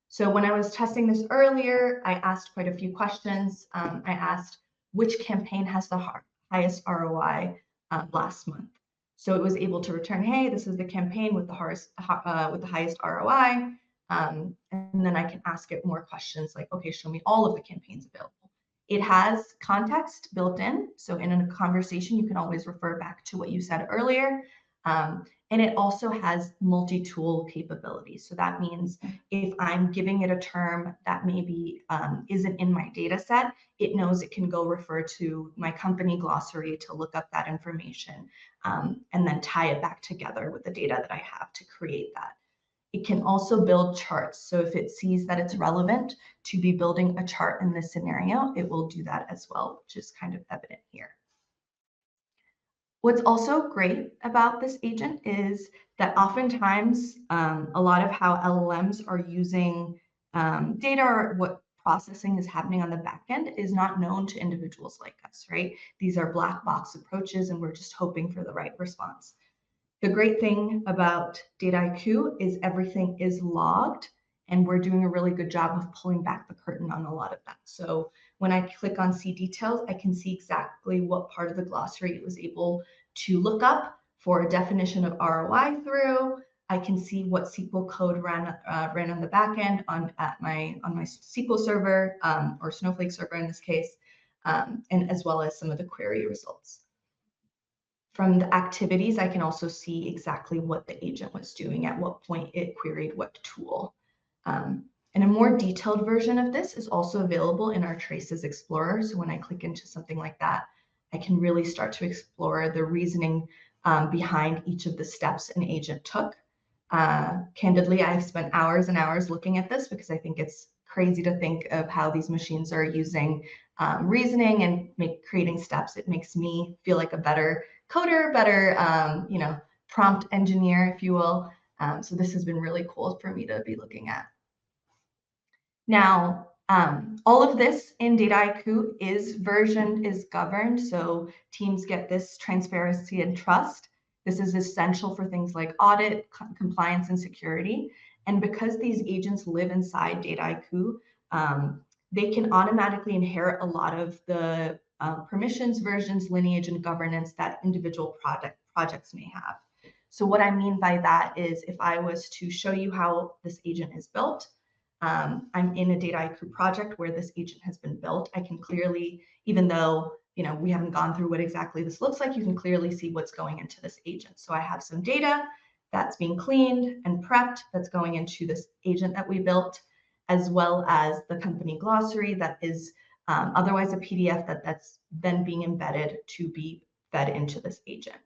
So when I was testing this earlier, I asked quite a few questions. I asked which campaign has the highest ROI last month. So it was able to return, hey, this is the campaign with the highest ROI. And then I can ask it more questions like, okay, show me all of the campaigns available. It has context built in. So in a conversation, you can always refer back to what you said earlier. And it also has multi-tool capabilities. So that means if I'm giving it a term that maybe isn't in my data set, it knows it can go refer to my company glossary to look up that information and then tie it back together with the data that I have to create that. It can also build charts. So if it sees that it's relevant to be building a chart in this scenario, it will do that as well, which is kind of evident here. What's also great about this agent is that oftentimes a lot of how LLMs are using data or what processing is happening on the back end is not known to individuals like us, right? These are black box approaches and we're just hoping for the right response. The great thing about Dataiku is everything is logged and we're doing a really good job of pulling back the curtain on a lot of that. So when I click on see details, I can see exactly what part of the glossary it was able to look up for a definition of ROI through. I can see what SQL code ran on the back end on my SQL server or Snowflake server in this case, and as well as some of the query results. From the activities, I can also see exactly what the agent was doing, at what point it queried what tool. And a more detailed version of this is also available in our Traces Explorer. So when I click into something like that, I can really start to explore the reasoning behind each of the steps an agent took. Candidly, I've spent hours and hours looking at this because I think it's crazy to think of how these machines are using reasoning and creating steps. It makes me feel like a better coder, better prompt engineer, if you will. So this has been really cool for me to be looking at. Now, all of this in Dataiku is governed, so teams get this transparency and trust. This is essential for things like audit, compliance, and security. And because these agents live inside Dataiku, they can automatically inherit a lot of the permissions, versions, lineage, and governance that individual projects may have. So what I mean by that is if I was to show you how this agent is built, I'm in a Dataiku project where this agent has been built. I can clearly, even though we haven't gone through what exactly this looks like, you can clearly see what's going into this agent. So I have some data that's being cleaned and prepped that's going into this agent that we built, as well as the company glossary that is otherwise a PDF that's then being embedded to be fed into this agent.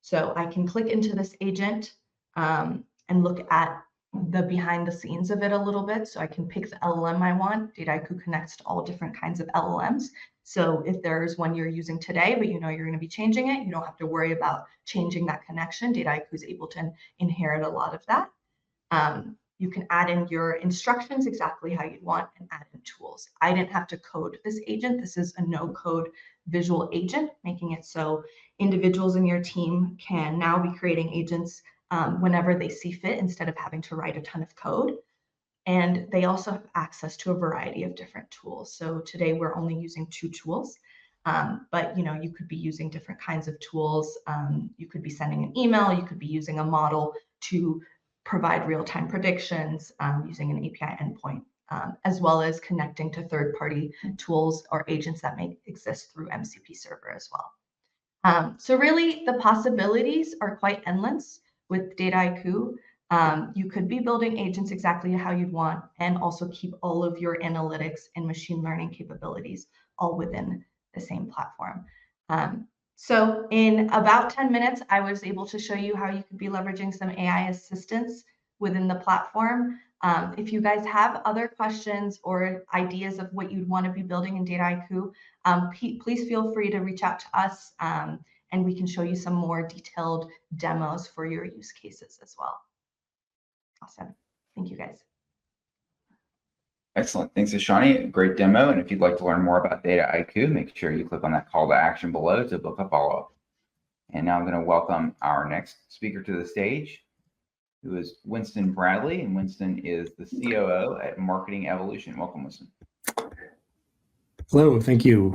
So I can click into this agent and look at the behind the scenes of it a little bit. So I can pick the LLM I want. Dataiku connects to all different kinds of LLMs. So if there's one you're using today, but you're going to be changing it, you don't have to worry about changing that connection. Dataiku is able to inherit a lot of that. You can add in your instructions exactly how you'd want and add in tools. I didn't have to code this agent. This is a no-code visual agent, making it so individuals in your team can now be creating agents whenever they see fit instead of having to write a ton of code. And they also have access to a variety of different tools. So today we're only using 2 tools, but you could be using different kinds of tools. You could be sending an email, you could be using a model to provide real-time predictions using an API endpoint, as well as connecting to third-party tools or agents that may exist through MCP server as well. So really the possibilities are quite endless with Dataiku. You could be building agents exactly how you'd want and also keep all of your analytics and machine learning capabilities all within the same platform. So in about 10 minutes, I was able to show you how you could be leveraging some AI assistance within the platform. If you guys have other questions or ideas of what you'd want to be building in Dataiku, please feel free to reach out to us and we can show you some more detailed demos for your use cases as well. Awesome. Thank you, guys. Excellent. Thanks, Ashani. Great demo. And if you'd like to learn more about Dataiku, make sure you click on that call to action below to book a follow-up. And now I'm going to welcome our next speaker to the stage, who is Winston Bradley. And Winston is the COO at Marketing Evolution. Welcome, Winston. Hello, thank you.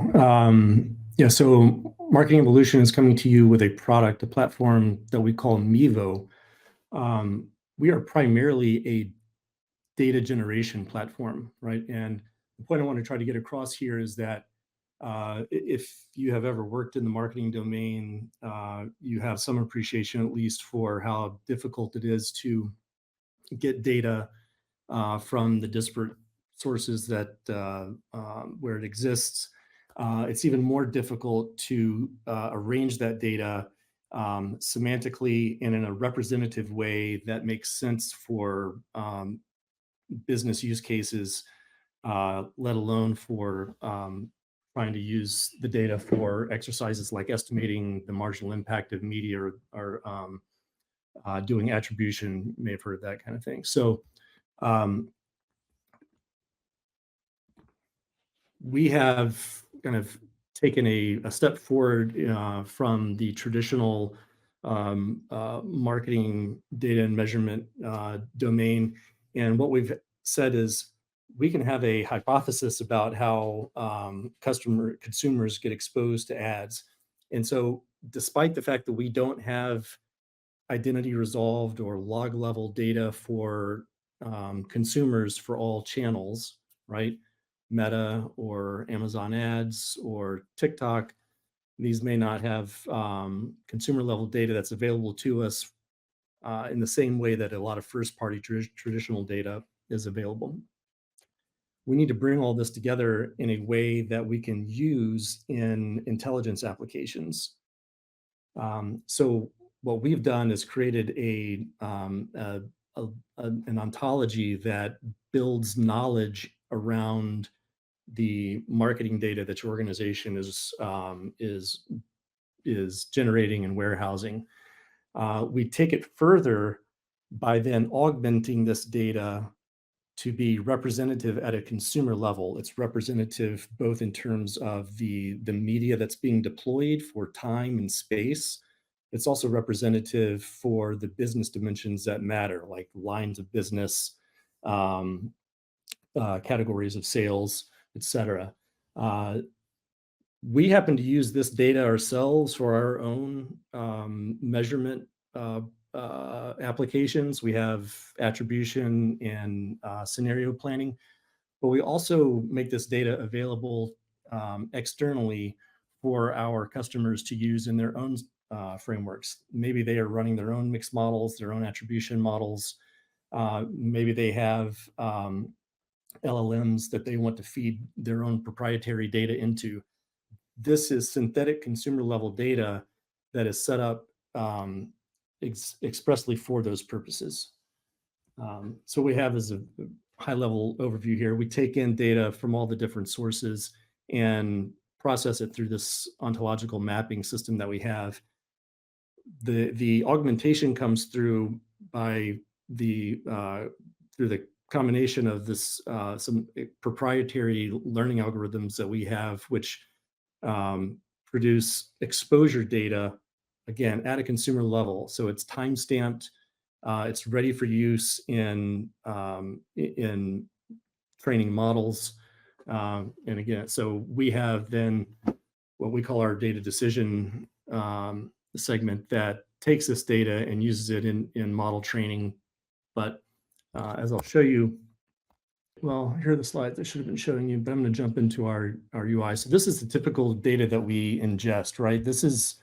So Marketing Evolution is coming to you with a product, a platform that we call Mevo. We are primarily a data generation platform, right? And the point I want to try to get across here is that if you have ever worked in the marketing domain, you have some appreciation at least for how difficult it is to get data from the disparate sources that where it exists. It's even more difficult to arrange that data semantically and in a representative way that makes sense for business use cases, let alone for trying to use the data for exercises like estimating the marginal impact of media or doing attribution. You may have heard that kind of thing. So we have kind of taken a step forward from the traditional marketing data and measurement domain. And what we've said is we can have a hypothesis about how consumers get exposed to ads. And so despite the fact that we don't have identity resolved or log level data for consumers for all channels, right? Meta or Amazon ads or TikTok, these may not have consumer level data that's available to us in the same way that a lot of first party traditional data is available. We need to bring all this together in a way that we can use in intelligence applications. So what we've done is created an ontology that builds knowledge around the marketing data that your organization is generating and warehousing. We take it further by then augmenting this data to be representative at a consumer level. It's representative both in terms of the media that's being deployed for time and space. It's also representative for the business dimensions that matter, like lines of business, categories of sales, etc. We happen to use this data ourselves for our own measurement applications. We have attribution and scenario planning, but we also make this data available externally for our customers to use in their own frameworks. Maybe they are running their own mixed models, their own attribution models. Maybe they have LLMs that they want to feed their own proprietary data into. This is synthetic consumer level data that is set up expressly for those purposes. So we have as a high level overview here, we take in data from all the different sources and process it through this ontological mapping system that we have. The augmentation comes through by through the combination of this some proprietary learning algorithms that we have, which produce exposure data, again, at a consumer level. So it's time-stamped, it's ready for use in training models. And again, so we have then what we call our data decision segment that takes this data and uses it in model training. But as I'll show you, well, here are the slides I should have been showing you, but I'm going to jump into our UI. So this is the typical data that we ingest, right? This is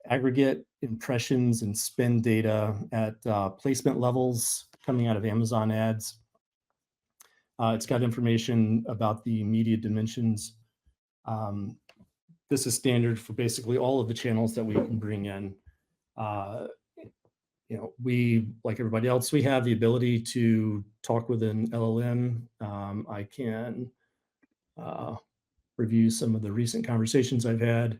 aggregate impressions and spend data at placement levels coming out of Amazon ads. It's got information about the media dimensions. This is standard for basically all of the channels that we can bring in. We, like everybody else, we have the ability to talk with an LLM. I can review some of the recent conversations I've had,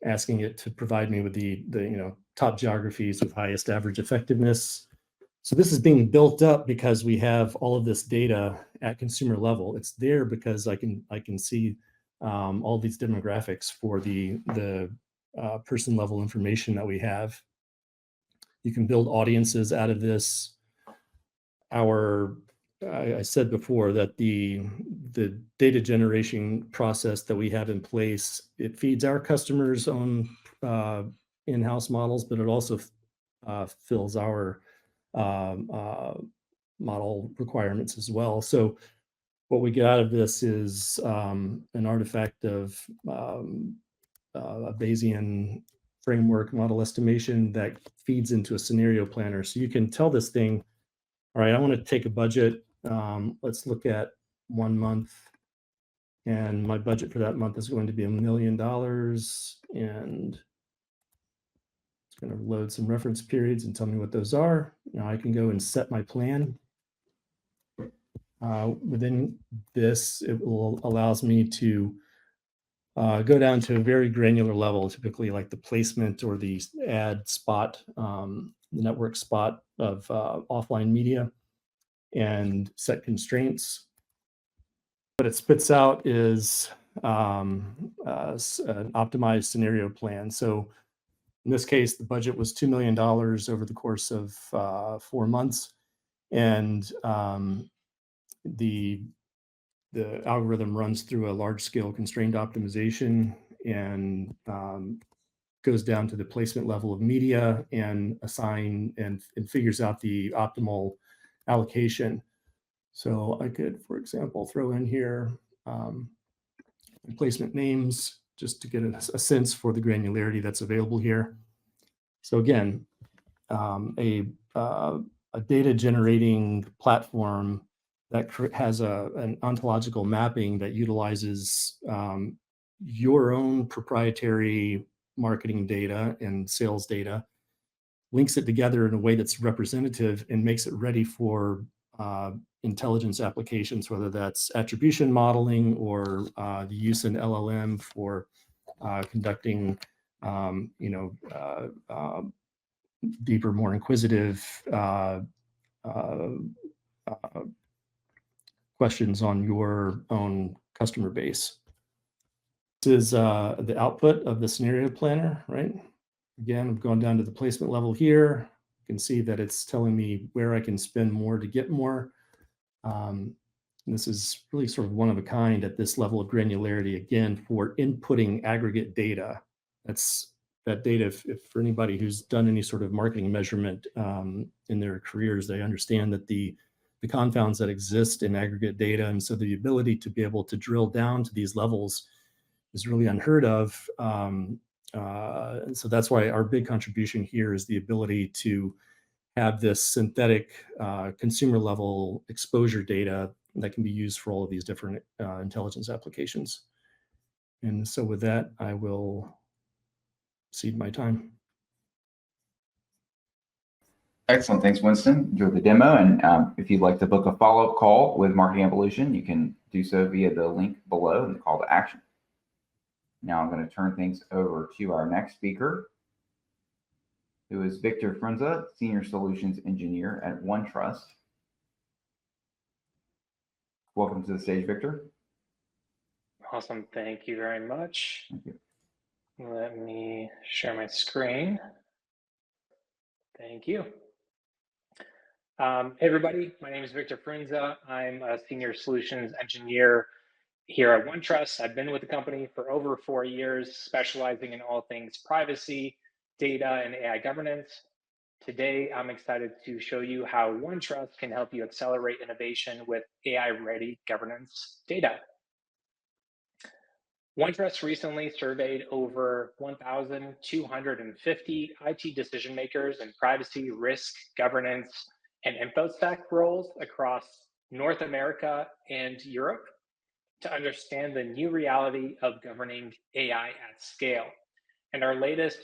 asking it to provide me with the top geographies with highest average effectiveness. So this is being built up because we have all of this data at consumer level. It's there because I can see all these demographics for the person level information that we have. You can build audiences out of this. I said before that the data generation process that we have in place, it feeds our customers' own in-house models, but it also fills our model requirements as well. So what we get out of this is an artifact of a Bayesian framework model estimation that feeds into a scenario planner. So you can tell this thing, all right, I want to take a budget. Let's look at 1 month. And my budget for that month is going to be $1 million. And it's going to load some reference periods and tell me what those are. Now I can go and set my plan. Within this, it allows me to go down to a very granular level, typically like the placement or the ad spot, the network spot of offline media, and set constraints. What it spits out is an optimized scenario plan. So in this case, the budget was $2 million over the course of 4 months. And the algorithm runs through a large-scale constrained optimization and goes down to the placement level of media and assign and figures out the optimal allocation. So I could, for example, throw in here placement names just to get a sense for the granularity that's available here. So again, a data generating platform that has an ontological mapping that utilizes your own proprietary marketing data and sales data, links it together in a way that's representative and makes it ready for intelligence applications, whether that's attribution modeling or the use in LLM for conducting, deeper, more inquisitive questions on your own customer base. This is the output of the scenario planner, right? Again, I'm going down to the placement level here. You can see that it's telling me where I can spend more to get more. This is really sort of one of a kind at this level of granularity, again, for inputting aggregate data. That's that data, if for anybody who's done any sort of marketing measurement in their careers, they understand that the confounds that exist in aggregate data. And so the ability to be able to drill down to these levels is really unheard of. And so that's why our big contribution here is the ability to have this synthetic consumer level exposure data that can be used for all of these different intelligence applications. And so with that, I will cede my time. Excellent. Thanks, Winston. Enjoy the demo. And if you'd like to book a follow-up call with Marketing Evolution, you can do so via the link below in the call to action. Now I'm going to turn things over to our next speaker, who is Victor Frunza, Senior Solutions Engineer at OneTrust. Welcome to the stage, Victor. Awesome. Thank you very much. Thank you. Let me share my screen. Thank you. Hey, everybody. My name is Victor Frunza. I'm a Senior Solutions Engineer here at OneTrust. I've been with the company for over 4 years, specializing in all things privacy, data, and AI governance. Today, I'm excited to show you how OneTrust can help you accelerate innovation with AI-ready governance data. OneTrust recently surveyed over 1,250 IT decision makers in privacy, risk, governance, and InfoSec roles across North America and Europe to understand the new reality of governing AI at scale. And our latest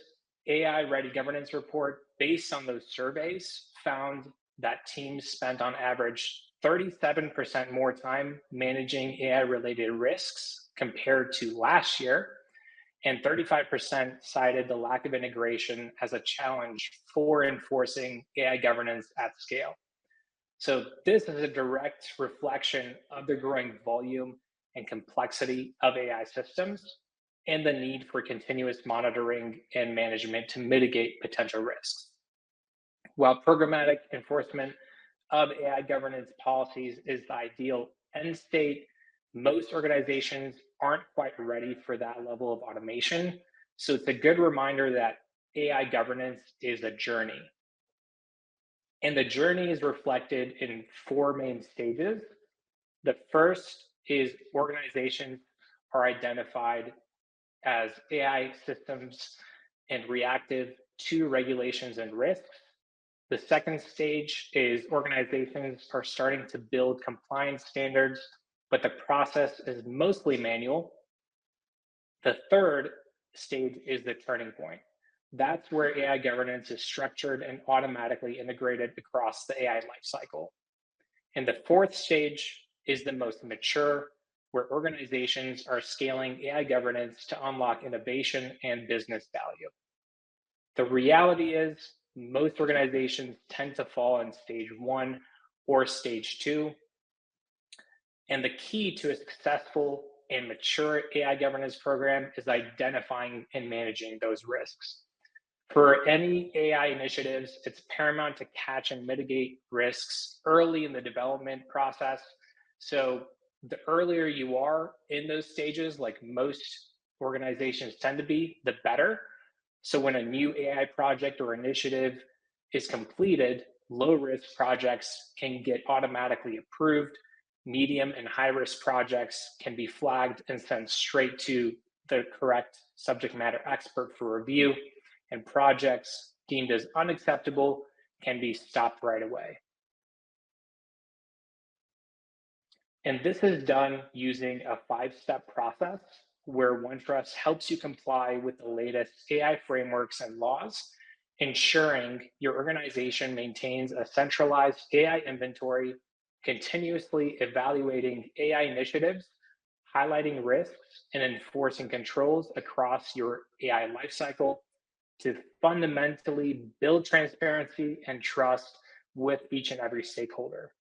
AI Ready Governance report, based on those surveys, found that teams spent on average 37% more time managing AI-related risks compared to last year, and 35% cited the lack of integration as a challenge for enforcing AI governance at scale. So this is a direct reflection of the growing volume and complexity of AI systems and the need for continuous monitoring and management to mitigate potential risks. While programmatic enforcement of AI governance policies is the ideal end state, most organizations aren't quite ready for that level of automation. So it's a good reminder that AI governance is a journey. And the journey is reflected in 4 main stages. The first is organizations are identified as AI systems and reactive to regulations and risks. The second stage is organizations are starting to build compliance standards, but the process is mostly manual. The third stage is the turning point. That's where AI governance is structured and automatically integrated across the AI lifecycle. And the fourth stage is the most mature, where organizations are scaling AI governance to unlock innovation and business value. The reality is most organizations tend to fall in stage 1 or stage 2. And the key to a successful and mature AI governance program is identifying and managing those risks. For any AI initiatives, it's paramount to catch and mitigate risks early in the development process. So the earlier you are in those stages, like most organizations tend to be, the better. So when a new AI project or initiative is completed, low-risk projects can get automatically approved. Medium and high-risk projects can be flagged and sent straight to the correct subject matter expert for review, and projects deemed as unacceptable can be stopped right away. And this is done using a 5-step process where OneTrust helps you comply with the latest AI frameworks and laws, ensuring your organization maintains a centralized AI inventory, continuously evaluating AI initiatives, highlighting risks, and enforcing controls across your AI lifecycle to fundamentally build transparency and trust with each and every stakeholder.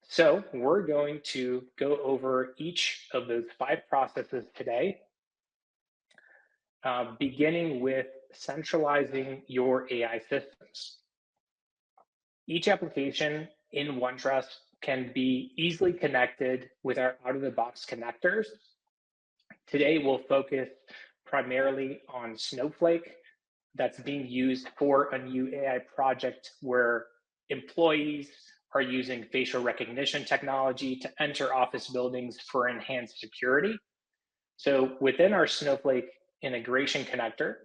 So we're going to go over each of those 5 processes today, beginning with centralizing your AI systems. Each application in OneTrust can be easily connected with our out-of-the-box connectors. Today, we'll focus primarily on Snowflake that's being used for a new AI project where employees are using facial recognition technology to enter office buildings for enhanced security. So within our Snowflake integration connector,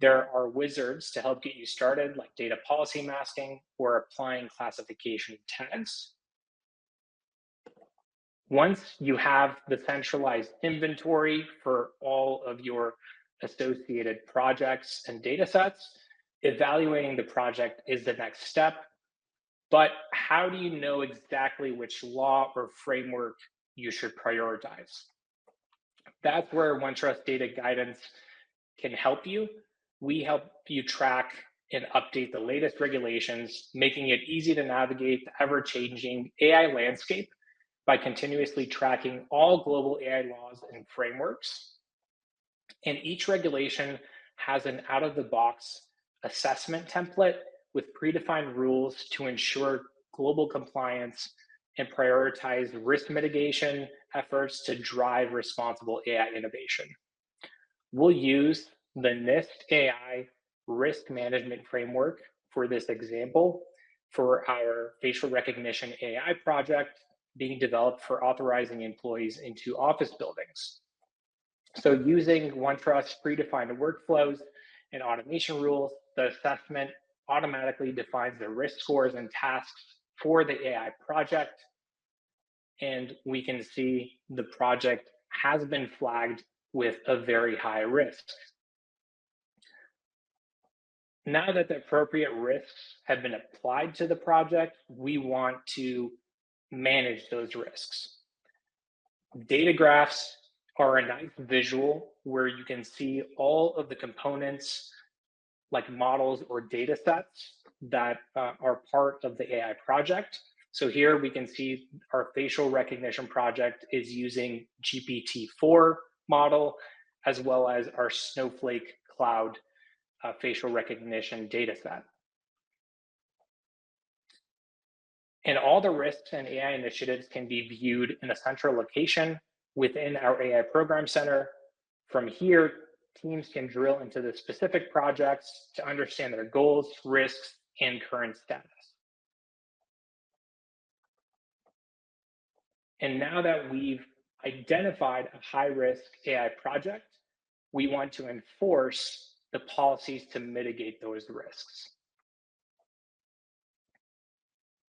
there are wizards to help get you started, like data policy masking or applying classification tags. Once you have the centralized inventory for all of your associated projects and data sets, evaluating the project is the next step. But how do you know exactly which law or framework you should prioritize? That's where OneTrust Data Guidance can help you. We help you track and update the latest regulations, making it easy to navigate the ever-changing AI landscape by continuously tracking all global AI laws and frameworks. And each regulation has an out-of-the-box assessment template with predefined rules to ensure global compliance and prioritize risk mitigation efforts to drive responsible AI innovation. We'll use the NIST AI risk management framework for this example for our facial recognition AI project. being developed for authorizing employees into office buildings. So using OneTrust predefined workflows and automation rules, the assessment automatically defines the risk scores and tasks for the AI project. And we can see the project has been flagged with a very high risk. Now that the appropriate risks have been applied to the project, we want to manage those risks. Data graphs are a nice visual where you can see all of the components like models or data sets that are part of the AI project. So here we can see our facial recognition project is using GPT-4 model, as well as our Snowflake cloud facial recognition data set. And all the risks and AI initiatives can be viewed in a central location within our AI Program Center. From here, teams can drill into the specific projects to understand their goals, risks, and current status. And now that we've identified a high-risk AI project, we want to enforce the policies to mitigate those risks.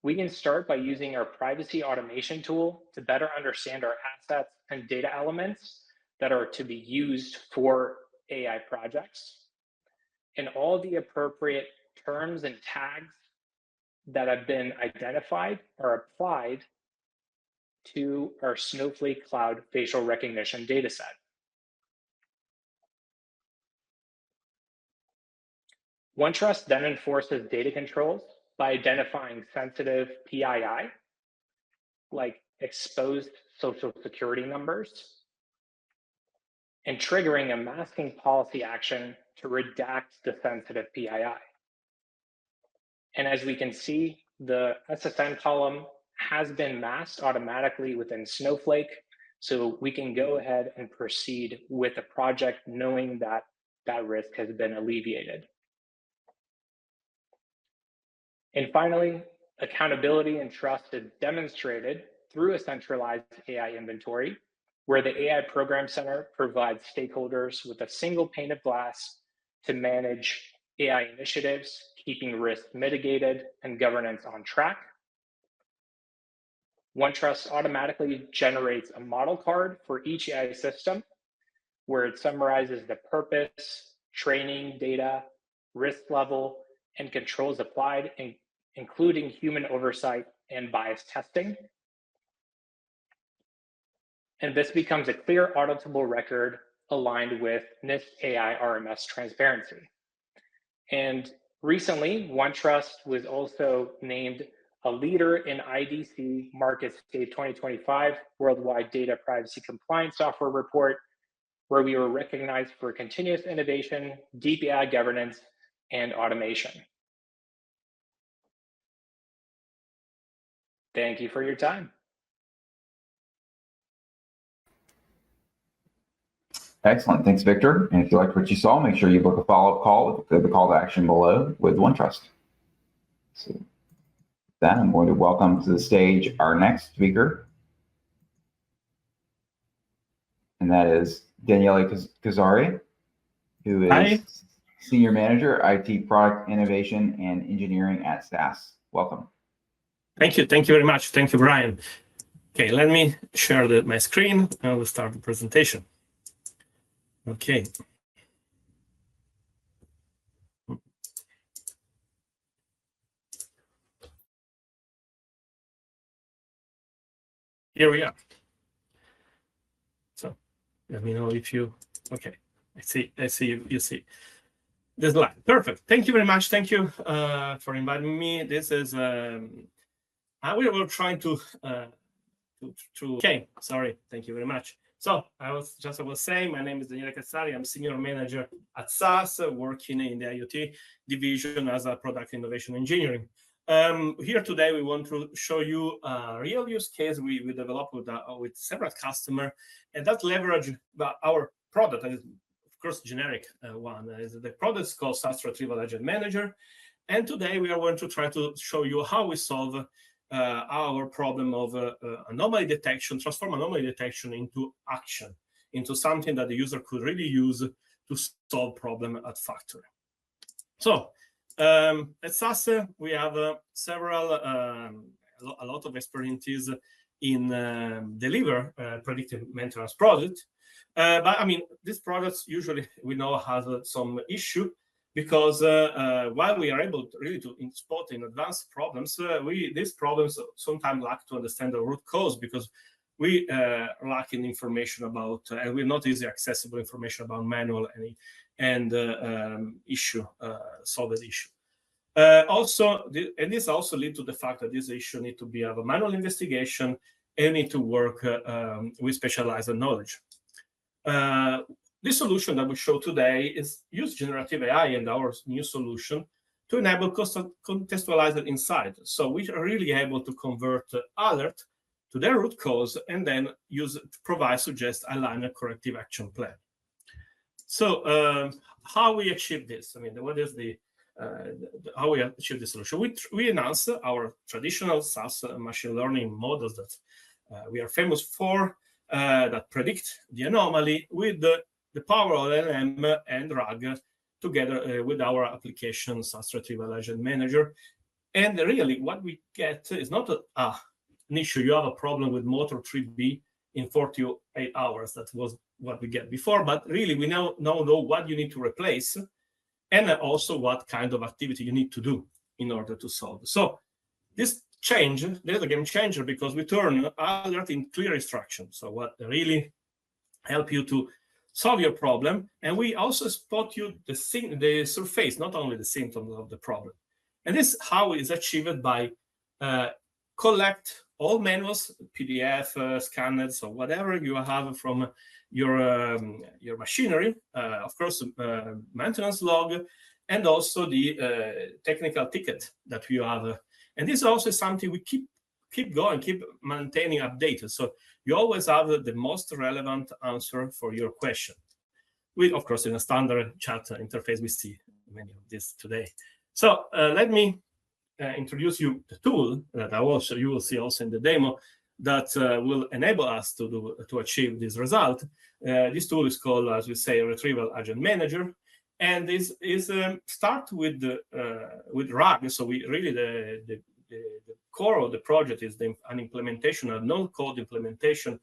We can start by using our privacy automation tool to better understand our assets and data elements that are to be used for AI projects. And all the appropriate terms and tags that have been identified are applied to our Snowflake Cloud facial recognition dataset. OneTrust then enforces data controls by identifying sensitive PII, like exposed social security numbers, and triggering a masking policy action to redact the sensitive PII. And as we can see, the SSN column has been masked automatically within Snowflake, so we can go ahead and proceed with the project knowing that that risk has been alleviated. And finally, accountability and trust is demonstrated through a centralized AI inventory, where the AI Program Center provides stakeholders with a single pane of glass to manage AI initiatives, keeping risk mitigated and governance on track. OneTrust automatically generates a model card for each AI system, where it summarizes the purpose, training data, risk level, and controls applied, including human oversight and bias testing. And this becomes a clear auditable record aligned with NIST AI RMS transparency. And recently, OneTrust was also named a leader in IDC MarketScape 2025 Worldwide Data Privacy Compliance Software Report, where we were recognized for continuous innovation, deep AI governance, and automation. Thank you for your time. Excellent. Thanks, Victor. And if you liked what you saw, make sure you book a follow-up call with the call to action below with OneTrust. So with that, I'm going to welcome to the stage our next speaker. And that is Daniele Cazzari, who is Senior Manager, IT Product Innovation and Engineering at SAS. Welcome. Thank you. Thank you very much. Thank you, Brian. Okay, let me share my screen and we'll start the presentation. Okay. Here we are. So let me know if you, okay, I see you see this slide. Perfect. Thank you very much. Thank you for inviting me. This is, we were trying to okay, sorry. Thank you very much. So I was saying, my name is Daniele Cazzari. I'm Senior Manager at SAS, working in the IoT division as a product innovation engineering. Here today, we want to show you a real use case we developed with several customers, and that leverage our product, and of course, generic one. The product is called SAS Retrieval Agent Manager. And today we are going to try to show you how we solve our problem of anomaly detection, transform anomaly detection into action, into something that the user could really use to solve problem at factory. So at SAS, we have a lot of experiences in deliver predictive maintenance product. But I mean, these products usually we know have some issue, because while we are able to really to spot in advance problems, these problems sometimes lack to understand the root cause, because we lack in information about, and we're not easily accessible information about manual and issue, solved issue. And this also leads to the fact that this issue need to be of a manual investigation and need to work with specialized knowledge. This solution that we show today is use generative AI and our new solution to enable contextualized insight. So we are really able to convert alert to their root cause and then suggest, align a corrective action plan. So how we achieve this? I mean, what is how we achieve this solution? We announced our traditional SAS machine learning models that we are famous for, that predict the anomaly with the power of LLM and RAG together with our application SAS Retrieval Agent Manager. And really what we get is not an issue. You have a problem with motor 3B in 48 hours. That was what we get before. But really, we now know what you need to replace and also what kind of activity you need to do in order to solve. So this change, there's a game changer, because we turn alert in clear instructions. So what really help you to solve your problem. And we also spot you the surface, not only the symptoms of the problem. And this how is achieved by collect all manuals, PDF, scanners, or whatever you have from your machinery, of course, maintenance log, and also the technical ticket that you have. And this is also something we keep going, keep maintaining updated. So you always have the most relevant answer for your question. We, of course, in a standard chat interface, we see many of this today. So let me introduce you the tool that you will see also in the demo that will enable us to achieve this result. This tool is called, as we say, Retrieval Agent Manager, and this is start with RAG. So we really the core of the project is an implementation, a no-code implementation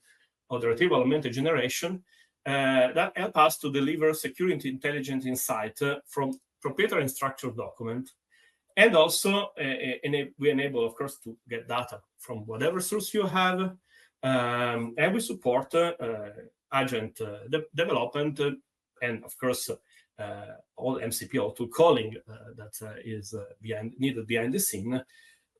of the retrieval augmented generation that help us to deliver security intelligence insight from proprietary and structured document. And also, we enable, of course, to get data from whatever source you have. And we support agent development and, of course, all MCP tool calling that is needed behind the scene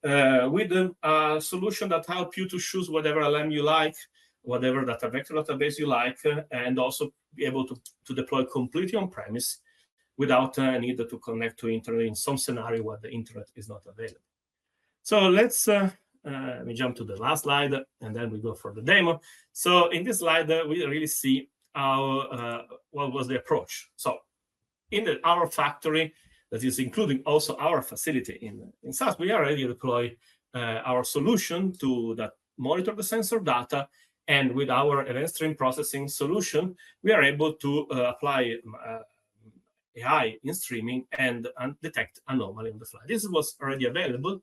with a solution that help you to choose whatever LM you like, whatever data vector database you like, and also be able to deploy completely on-premise without a need to connect to internet in some scenario where the internet is not available. So let's let me jump to the last slide, and then we go for the demo. So in this slide, we really see how what was the approach. So in our factory, that is including also our facility in SAS, we already deploy our solution that monitor the sensor data, and with our event stream processing solution, we are able to apply AI in streaming and detect anomaly on the fly. This was already available.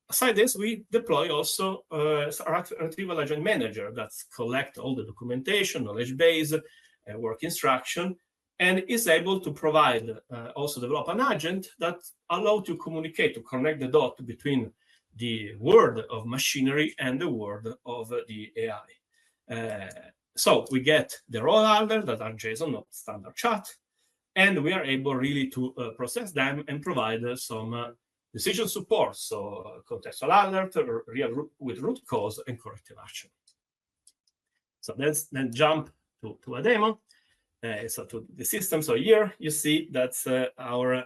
Aside this, we deploy also a Retrieval Agent Manager that collects all the documentation, knowledge base, work instruction, and is able to provide, also develop an agent that allows to communicate, to connect the dot between the world of machinery and the world of the AI. So we get the raw alert that are JSON, not standard chat, and we are able really to process them and provide some decision support, so contextual alert, with root cause and corrective action. So let's then jump to a demo. So to the system. So here you see that's our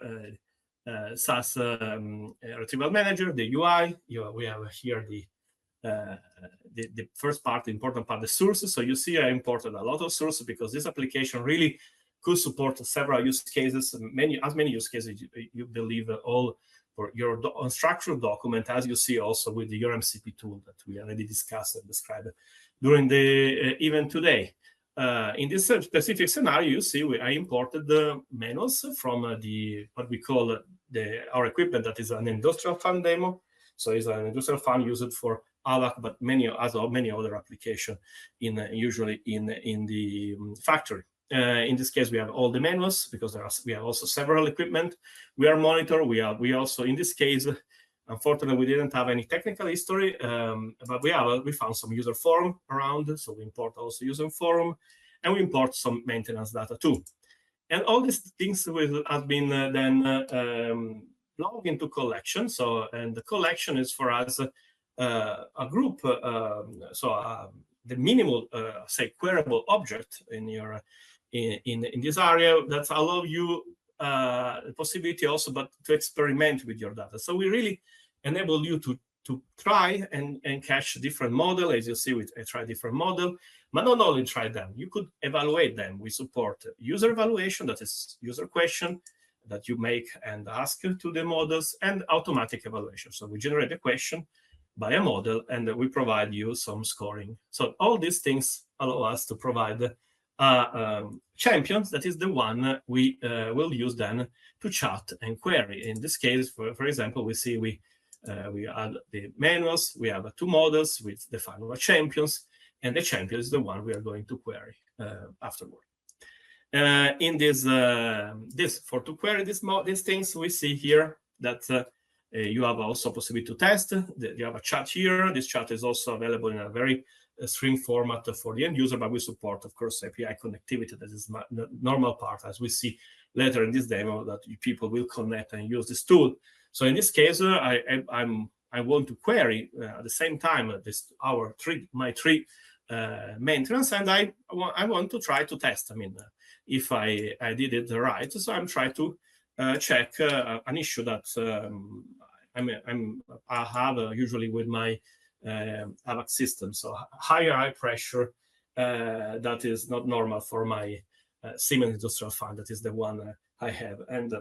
SAS Retrieval Manager, the UI. We have here the first part, the important part, the sources. So you see I imported a lot of sources because this application really could support several use cases, as many use cases you believe all or your unstructured document, as you see also with your MCP tool that we already discussed and described during the event today. In this specific scenario, you see I imported the manuals from what we call our equipment that is an industrial fan demo. So it's an industrial fan used for ABAC, but many other applications usually in the factory. In this case, we have all the manuals because we have also several equipment. We are monitor. We also, in this case, unfortunately, we didn't have any technical history, but we found some user forum around, so we import also user forum, and we import some maintenance data too. And all these things have been then logged into collection. So, and the collection is for us a group. The minimal, say, queryable object in your in this area that allow you the possibility also, but to experiment with your data. So we really enable you to try and catch different model. As you see, I try different model, but not only try them, you could evaluate them. We support user evaluation, that is user question that you make and ask to the models, and automatic evaluation. So we generate a question by a model, and we provide you some scoring. So all these things allow us to provide champions, that is the one we will use then to chat and query. In this case, for example, we see we add the manuals, we have 2 models with the final champions, and the champion is the one we are going to query afterward. In this for to query these things, we see here that you have also possibility to test. You have a chat here. This chat is also available in a very string format for the end user, but we support, of course, API connectivity. That is the normal part, as we see later in this demo, that people will connect and use this tool. So in this case, I want to query at the same time my 3 maintenance, and I want to try to test. I mean, if I did it right. So I'm trying to check an issue that I have usually with my ABAC system. So high pressure that is not normal for my Siemens industrial fan. That is the one I have. And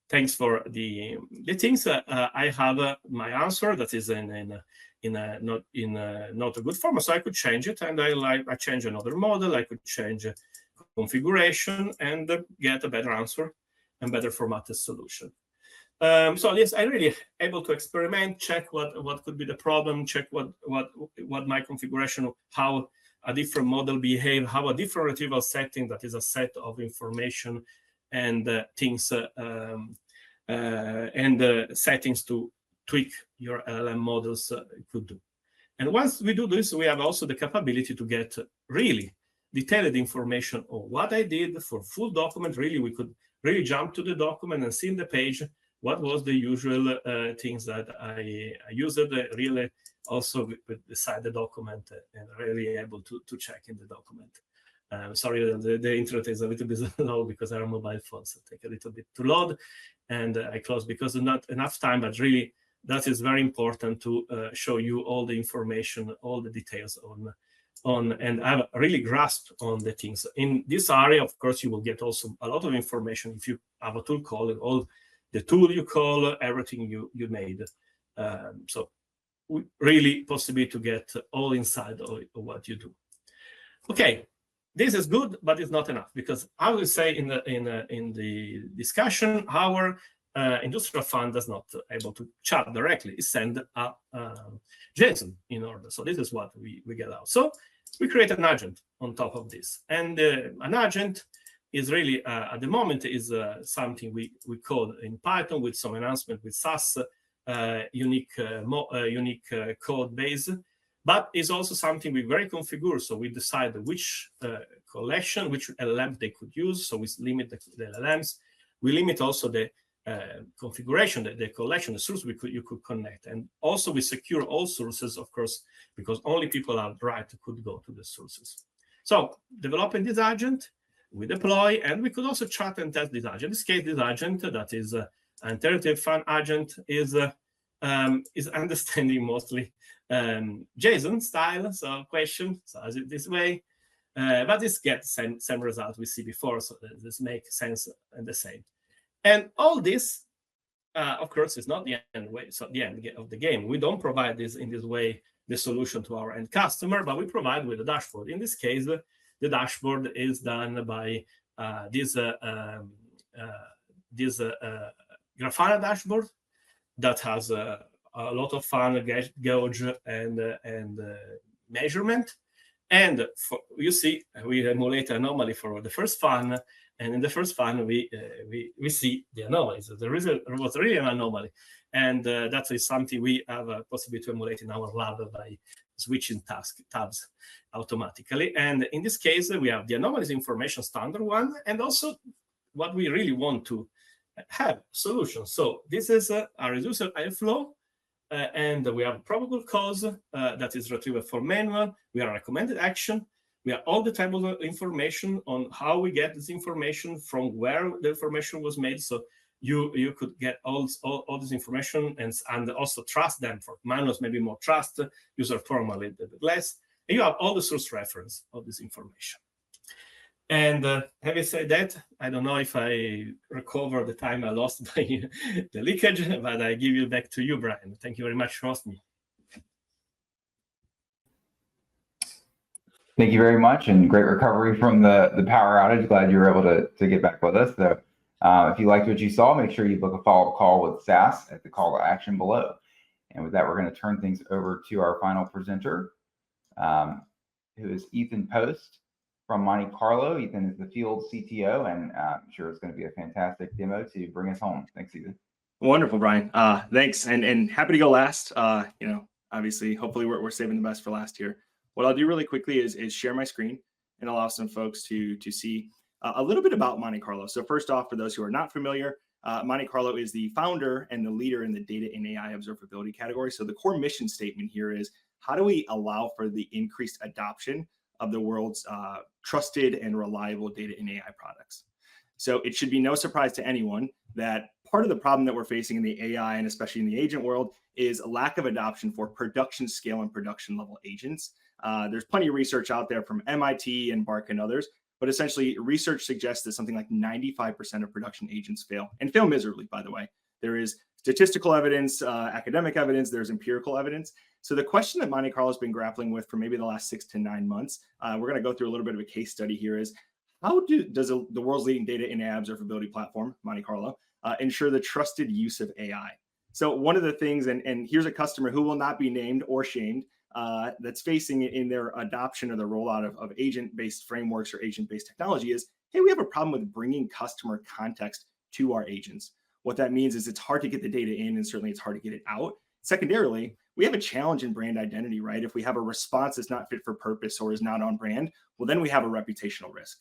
thanks for the things. I have my answer that is not a good format, so I could change it, and I change another model. I could change configuration and get a better answer and better formatted solution. So yes, I really able to experiment, check what could be the problem, check what my configuration, how a different model behave, how a different retrieval setting, that is a set of information and things and settings to tweak your LLM models could do. And once we do this, we have also the capability to get really detailed information on what I did for full document. Really, we could really jump to the document and see in the page what was the usual things that I used, really also beside the document, and really able to check in the document. Sorry, the internet is a little bit slow because I have mobile phones, so take a little bit to load, and I close because not enough time, but really that is very important to show you all the information, all the details and have really grasp on the things. In this area, of course, you will get also a lot of information if you have a tool call, all the tool you call, everything you made. So really possible to get all inside of what you do. Okay, this is good, but it's not enough, because I will say in the discussion, our industrial fan does not able to chat directly. It send a JSON in order. So this is what we get out. So we create an agent on top of this, and an agent is really at the moment is something we code in Python with some enhancement with SAS unique code base, but is also something we very configure. So we decide which collection, which LLM they could use. So we limit the LLMs. We limit also the configuration, the collection, the source you could connect, and also we secure all sources, of course, because only people have the right could go to the sources. So developing this agent, we deploy, and we could also chat and test this agent. In this case, this agent that is an iterative fan agent is understanding mostly JSON style, so question, so as it this way, but this gets same result we see before. So this makes sense and the same. And all this of course, it's not the end way. It's not the end of the game. We don't provide this in this way, the solution to our end customer, but we provide with a dashboard. In this case, the dashboard is done by this Grafana dashboard that has a lot of fun gauge and measurement. And you see, we emulate anomaly for the first fun, and in the first fun we see the anomalies. There was really an anomaly, and that is something we have a possibility to emulate in our lab by switching tabs automatically. And in this case, we have the anomalies information standard one, and also what we really want to have solutions. So this is a reducer airflow. And we have probable cause that is retrieved for manual. We have recommended action. We have all the type of information on how we get this information, from where the information was made. So you could get all this information and also trust them. For manuals, maybe more trust, user form a little bit less. And you have all the source reference of this information. And having said that, I don't know if I recover the time I lost by the leakage, but I give you back to you, Brian. Thank you very much for hosting me. Thank you very much, and great recovery from the power outage. Glad you were able to get back with us. So if you liked what you saw, make sure you book a follow-up call with SAS at the call to action below. And with that, we're going to turn things over to our final presenter, who is Ethan Post from Monte Carlo. Ethan is the field CTO, and I'm sure it's going to be a fantastic demo to bring us home. Thanks, Ethan. Wonderful, Brian. Thanks, and happy to go last. Obviously, hopefully we're saving the best for last here. What I'll do really quickly is share my screen and allow some folks to see a little bit about Monte Carlo. So first off, for those who are not familiar, Monte Carlo is the founder and the leader in the data and AI observability category. So the core mission statement here is, how do we allow for the increased adoption of the world's trusted and reliable data and AI products? So it should be no surprise to anyone that part of the problem that we're facing in the AI and especially in the agent world is a lack of adoption for production scale and production level agents. There's plenty of research out there from MIT and Bark and others, but essentially research suggests that something like 95% of production agents fail, and fail miserably, by the way. There is statistical evidence, academic evidence, there's empirical evidence. So the question that Monte Carlo has been grappling with for maybe the last 6 to 9 months, we're going to go through a little bit of a case study here, is how does the world's leading data and AI observability platform, Monte Carlo, ensure the trusted use of AI? So one of the things, and here's a customer who will not be named or shamed, that's facing in their adoption or the rollout of agent-based frameworks or agent-based technology is, hey, we have a problem with bringing customer context to our agents. What that means is it's hard to get the data in, and certainly it's hard to get it out. Secondarily, we have a challenge in brand identity, right? If we have a response that's not fit for purpose or is not on brand, well, then we have a reputational risk.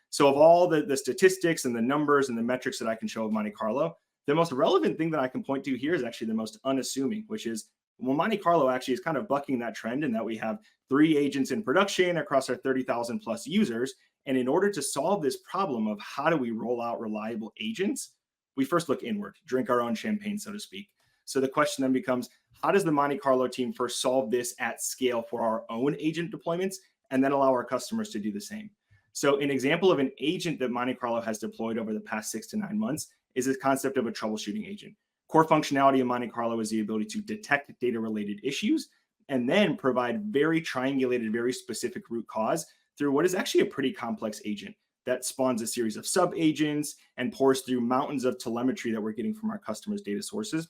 So of all the statistics and the numbers and the metrics that I can show of Monte Carlo, the most relevant thing that I can point to here is actually the most unassuming, which is, well, Monte Carlo actually is kind of bucking that trend in that we have 3 agents in production across our 30,000 plus users. And in order to solve this problem of how do we roll out reliable agents, we first look inward, drink our own champagne, so to speak. So the question then becomes, how does the Monte Carlo team first solve this at scale for our own agent deployments, and then allow our customers to do the same? So an example of an agent that Monte Carlo has deployed over the past 6 to 9 months is this concept of a troubleshooting agent. Core functionality of Monte Carlo is the ability to detect data-related issues and then provide very triangulated, very specific root cause through what is actually a pretty complex agent that spawns a series of sub-agents and pours through mountains of telemetry that we're getting from our customers' data sources.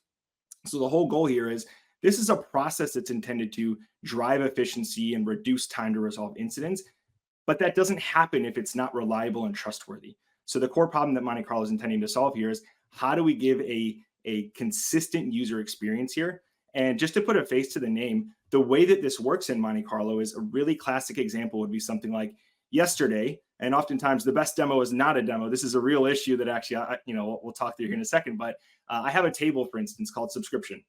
So the whole goal here is, this is a process that's intended to drive efficiency and reduce time to resolve incidents, but that doesn't happen if it's not reliable and trustworthy. So the core problem that Monte Carlo is intending to solve here is, how do we give a consistent user experience here? And just to put a face to the name, the way that this works in Monte Carlo is a really classic example would be something like yesterday, and oftentimes the best demo is not a demo. This is a real issue that actually, we'll talk through here in a second, but I have a table, for instance, called subscription.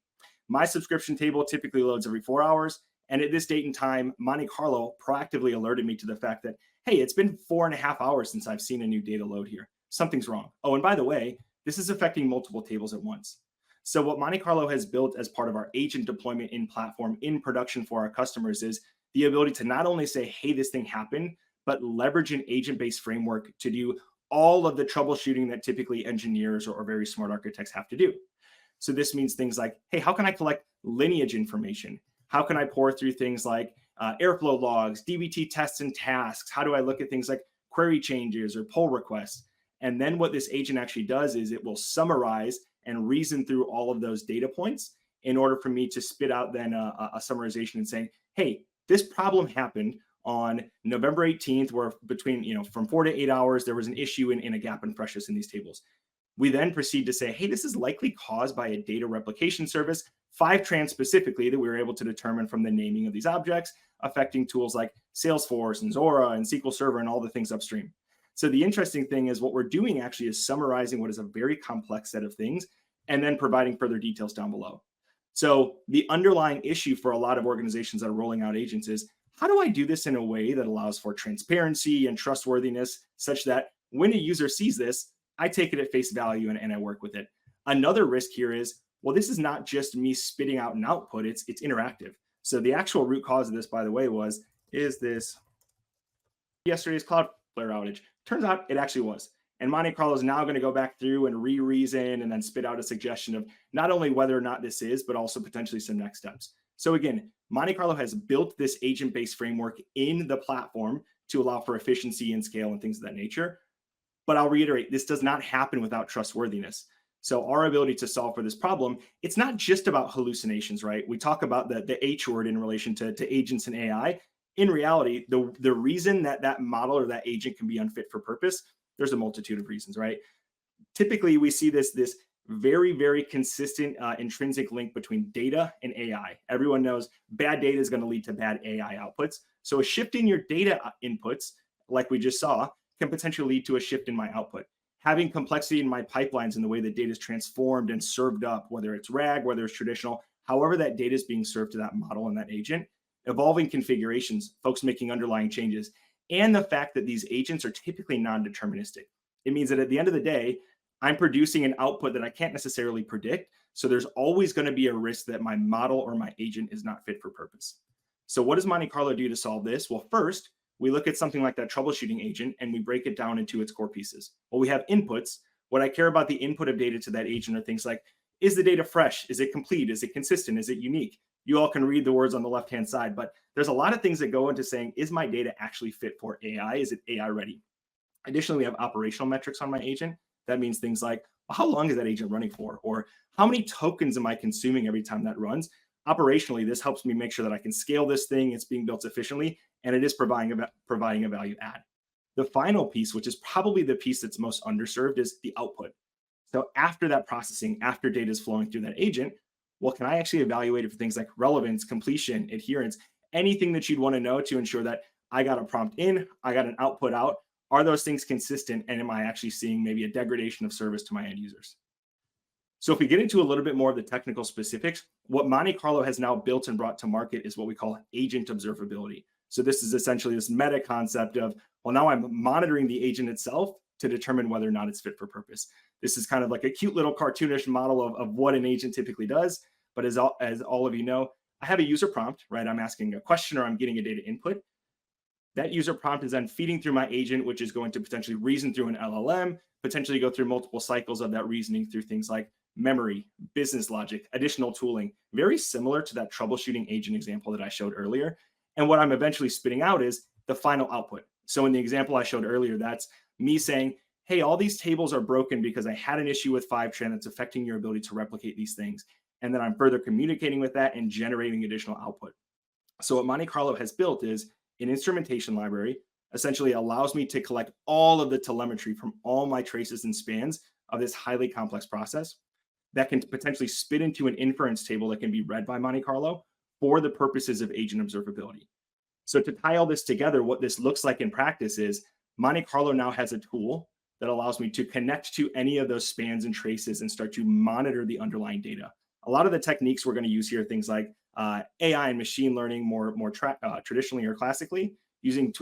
My subscription table typically loads every 4 hours. And at this date and time, Monte Carlo proactively alerted me to the fact that, hey, it's been 4.5 hours since I've seen a new data load here. Something's wrong. Oh, and by the way, this is affecting multiple tables at once. So what Monte Carlo has built as part of our agent deployment in platform in production for our customers is the ability to not only say, hey, this thing happened, but leverage an agent-based framework to do all of the troubleshooting that typically engineers or very smart architects have to do. So this means things like, hey, how can I collect lineage information? How can I pour through things like Airflow logs, DBT tests and tasks? How do I look at things like query changes or pull requests? And then what this agent actually does is it will summarize and reason through all of those data points in order for me to spit out then a summarization and saying, hey, this problem happened on November 18th, where between, from 4 to 8 hours, there was an issue in a gap in freshness in these tables. We then proceed to say, hey, this is likely caused by a data replication service, Fivetran specifically, that we were able to determine from the naming of these objects, affecting tools like Salesforce and Zora and SQL Server and all the things upstream. So the interesting thing is what we're doing actually is summarizing what is a very complex set of things and then providing further details down below. So the underlying issue for a lot of organizations that are rolling out agents is, how do I do this in a way that allows for transparency and trustworthiness such that when a user sees this, I take it at face value and I work with it? Another risk here is, well, this is not just me spitting out an output, it's interactive. So the actual root cause of this, by the way, is this yesterday's Cloudflare outage? Turns out it actually was. And Monte Carlo is now going to go back through and re-reason and then spit out a suggestion of not only whether or not this is, but also potentially some next steps. So again, Monte Carlo has built this agent-based framework in the platform to allow for efficiency and scale and things of that nature. But I'll reiterate, this does not happen without trustworthiness. So our ability to solve for this problem, it's not just about hallucinations, right? We talk about the H word in relation to agents and AI. In reality, the reason that model or that agent can be unfit for purpose, there's a multitude of reasons, right? Typically, we see this very, very consistent intrinsic link between data and AI. Everyone knows bad data is going to lead to bad AI outputs. So a shift in your data inputs, like we just saw, can potentially lead to a shift in my output. Having complexity in my pipelines and the way that data is transformed and served up, whether it's RAG, whether it's traditional, however that data is being served to that model and that agent, evolving configurations, folks making underlying changes, and the fact that these agents are typically non-deterministic. It means that at the end of the day, I'm producing an output that I can't necessarily predict. So there's always going to be a risk that my model or my agent is not fit for purpose. So what does Monte Carlo do to solve this? Well, first, we look at something like that troubleshooting agent and we break it down into its core pieces. Well, we have inputs. What I care about the input of data to that agent are things like, is the data fresh? Is it complete? Is it consistent? Is it unique? You all can read the words on the left-hand side, but there's a lot of things that go into saying, is my data actually fit for AI? Is it AI ready? Additionally, we have operational metrics on my agent. That means things like, well, how long is that agent running for? Or how many tokens am I consuming every time that runs? Operationally, this helps me make sure that I can scale this thing, it's being built efficiently, and it is providing a value add. The final piece, which is probably the piece that's most underserved, is the output. So after that processing, after data is flowing through that agent, well, can I actually evaluate it for things like relevance, completion, adherence, anything that you'd want to know to ensure that I got a prompt in, I got an output out? Are those things consistent? And am I actually seeing maybe a degradation of service to my end users? So if we get into a little bit more of the technical specifics, what Monte Carlo has now built and brought to market is what we call agent observability. So this is essentially this meta concept of, well, now I'm monitoring the agent itself to determine whether or not it's fit for purpose. This is kind of like a cute little cartoonish model of what an agent typically does. But as all of you know, I have a user prompt, right? I'm asking a question or I'm getting a data input. That user prompt is then feeding through my agent, which is going to potentially reason through an LLM, potentially go through multiple cycles of that reasoning through things like memory, business logic, additional tooling, very similar to that troubleshooting agent example that I showed earlier. And what I'm eventually spitting out is the final output. So in the example I showed earlier, that's me saying, hey, all these tables are broken because I had an issue with Fivetran that's affecting your ability to replicate these things. And then I'm further communicating with that and generating additional output. So what Monte Carlo has built is an instrumentation library, essentially allows me to collect all of the telemetry from all my traces and spans of this highly complex process that can potentially spit into an inference table that can be read by Monte Carlo for the purposes of agent observability. So to tie all this together, what this looks like in practice is Monte Carlo now has a tool that allows me to connect to any of those spans and traces and start to monitor the underlying data. A lot of the techniques we're going to use here, things like AI and machine learning more traditionally or classically, using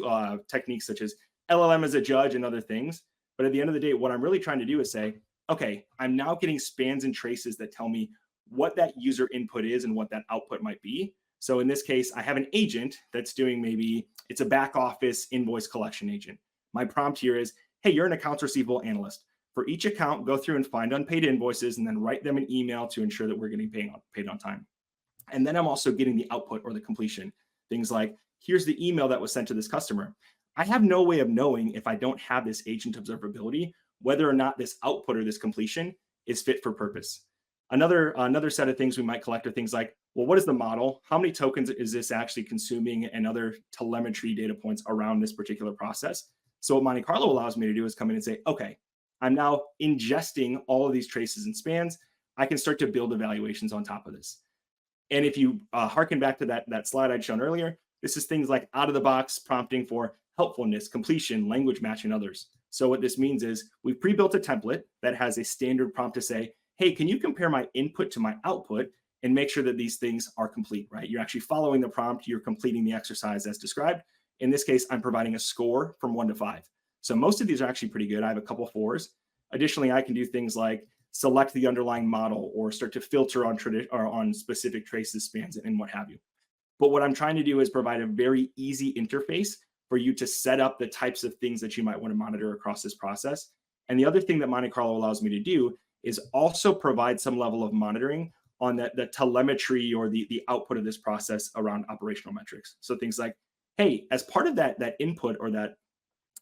techniques such as LLM as a judge and other things. But at the end of the day, what I'm really trying to do is say, okay, I'm now getting spans and traces that tell me what that user input is and what that output might be. So in this case, I have an agent that's doing maybe it's a back office invoice collection agent. My prompt here is, hey, you're an accounts receivable analyst. for each account, go through and find unpaid invoices and then write them an email to ensure that we're getting paid on time. And then I'm also getting the output or the completion. Things like, here's the email that was sent to this customer. I have no way of knowing, if I don't have this agent observability, whether or not this output or this completion is fit for purpose. Another set of things we might collect are things like, well, what is the model? How many tokens is this actually consuming, and other telemetry data points around this particular process? So what Monte Carlo allows me to do is come in and say, okay, I'm now ingesting all of these traces and spans. I can start to build evaluations on top of this. And if you harken back to that slide I'd shown earlier, this is things like out-of-the-box prompting for helpfulness, completion, language match, and others. So what this means is we've pre-built a template that has a standard prompt to say, hey, can you compare my input to my output and make sure that these things are complete, right? You're actually following the prompt, you're completing the exercise as described. In this case, I'm providing a score from 1 to 5. So most of these are actually pretty good. I have a couple 4s. Additionally, I can do things like select the underlying model or start to filter on specific traces, spans, and what have you. But what I'm trying to do is provide a very easy interface for you to set up the types of things that you might want to monitor across this process. And the other thing that Monte Carlo allows me to do is also provide some level of monitoring on the telemetry or the output of this process around operational metrics. So things like, hey, as part of that input or that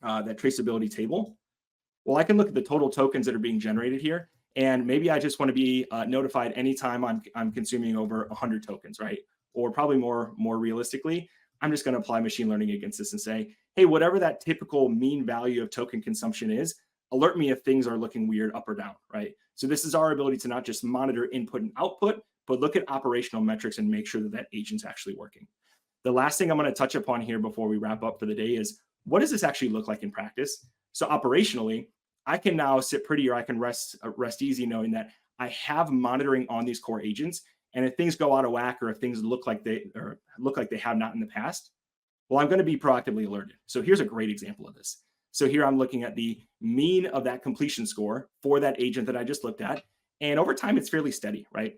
traceability table, well, I can look at the total tokens that are being generated here, and maybe I just want to be notified anytime I'm consuming over 100 tokens, right? Or probably more realistically, I'm just going to apply machine learning against this and say, hey, whatever that typical mean value of token consumption is, alert me if things are looking weird up or down, right? So this is our ability to not just monitor input and output, but look at operational metrics and make sure that agent's actually working. The last thing I'm going to touch upon here before we wrap up for the day is, what does this actually look like in practice? So operationally, I can now sit pretty, or I can rest easy knowing that I have monitoring on these core agents. And if things go out of whack, or if things look like they have not in the past, well, I'm going to be proactively alerted. So here's a great example of this. So here I'm looking at the mean of that completion score for that agent that I just looked at. And over time, it's fairly steady, right?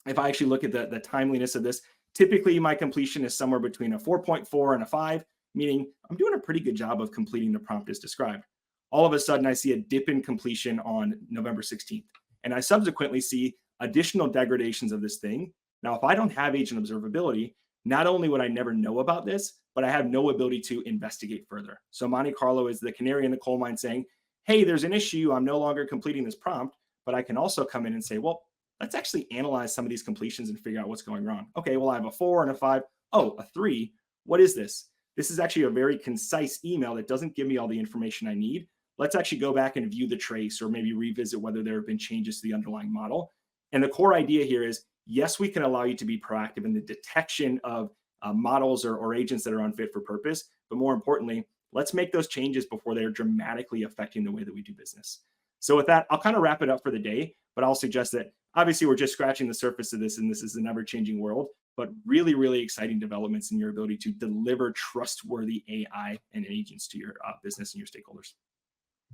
If I actually look at the timeliness of this, typically my completion is somewhere between a 4.4 and a 5, meaning I'm doing a pretty good job of completing the prompt as described. All of a sudden, I see a dip in completion on November 16th. And I subsequently see additional degradations of this thing. Now, if I don't have agent observability, not only would I never know about this, but I have no ability to investigate further. So Monte Carlo is the canary in the coal mine saying, hey, there's an issue. I'm no longer completing this prompt, but I can also come in and say, well, let's actually analyze some of these completions and figure out what's going wrong. Okay, well, I have a 4 and a 5. Oh, a 3. What is this? This is actually a very concise email that doesn't give me all the information I need. Let's actually go back and view the trace, or maybe revisit whether there have been changes to the underlying model. And the core idea here is, yes, we can allow you to be proactive in the detection of models or agents that are unfit for purpose. But more importantly, let's make those changes before they're dramatically affecting the way that we do business. So with that, I'll kind of wrap it up for the day, but I'll suggest that obviously we're just scratching the surface of this, and this is an ever-changing world, but really, really exciting developments in your ability to deliver trustworthy AI and agents to your business and your stakeholders.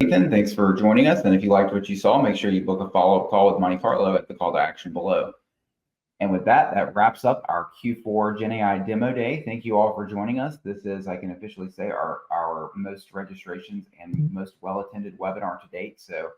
Ethan, thanks for joining us. And if you liked what you saw, make sure you book a follow-up call with Monte Carlo at the call to action below. And with that, that wraps up our Q4 GenAI Demo Day. Thank you all for joining us. This is, I can officially say, our most registrations and most well-attended webinar to date. So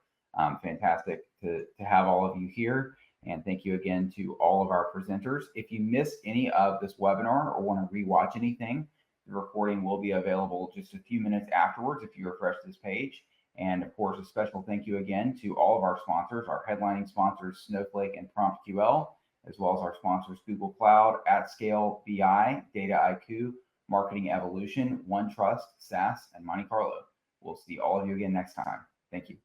fantastic to have all of you here. And thank you again to all of our presenters. If you missed any of this webinar or want to rewatch anything, the recording will be available just a few minutes afterwards if you refresh this page. And of course, a special thank you again to all of our sponsors, our headlining sponsors, Snowflake and PromptQL, as well as our sponsors, Google Cloud, AtScale, BI, Dataiku, Marketing Evolution, OneTrust, SAS, and Monte Carlo. We'll see all of you again next time. Thank you.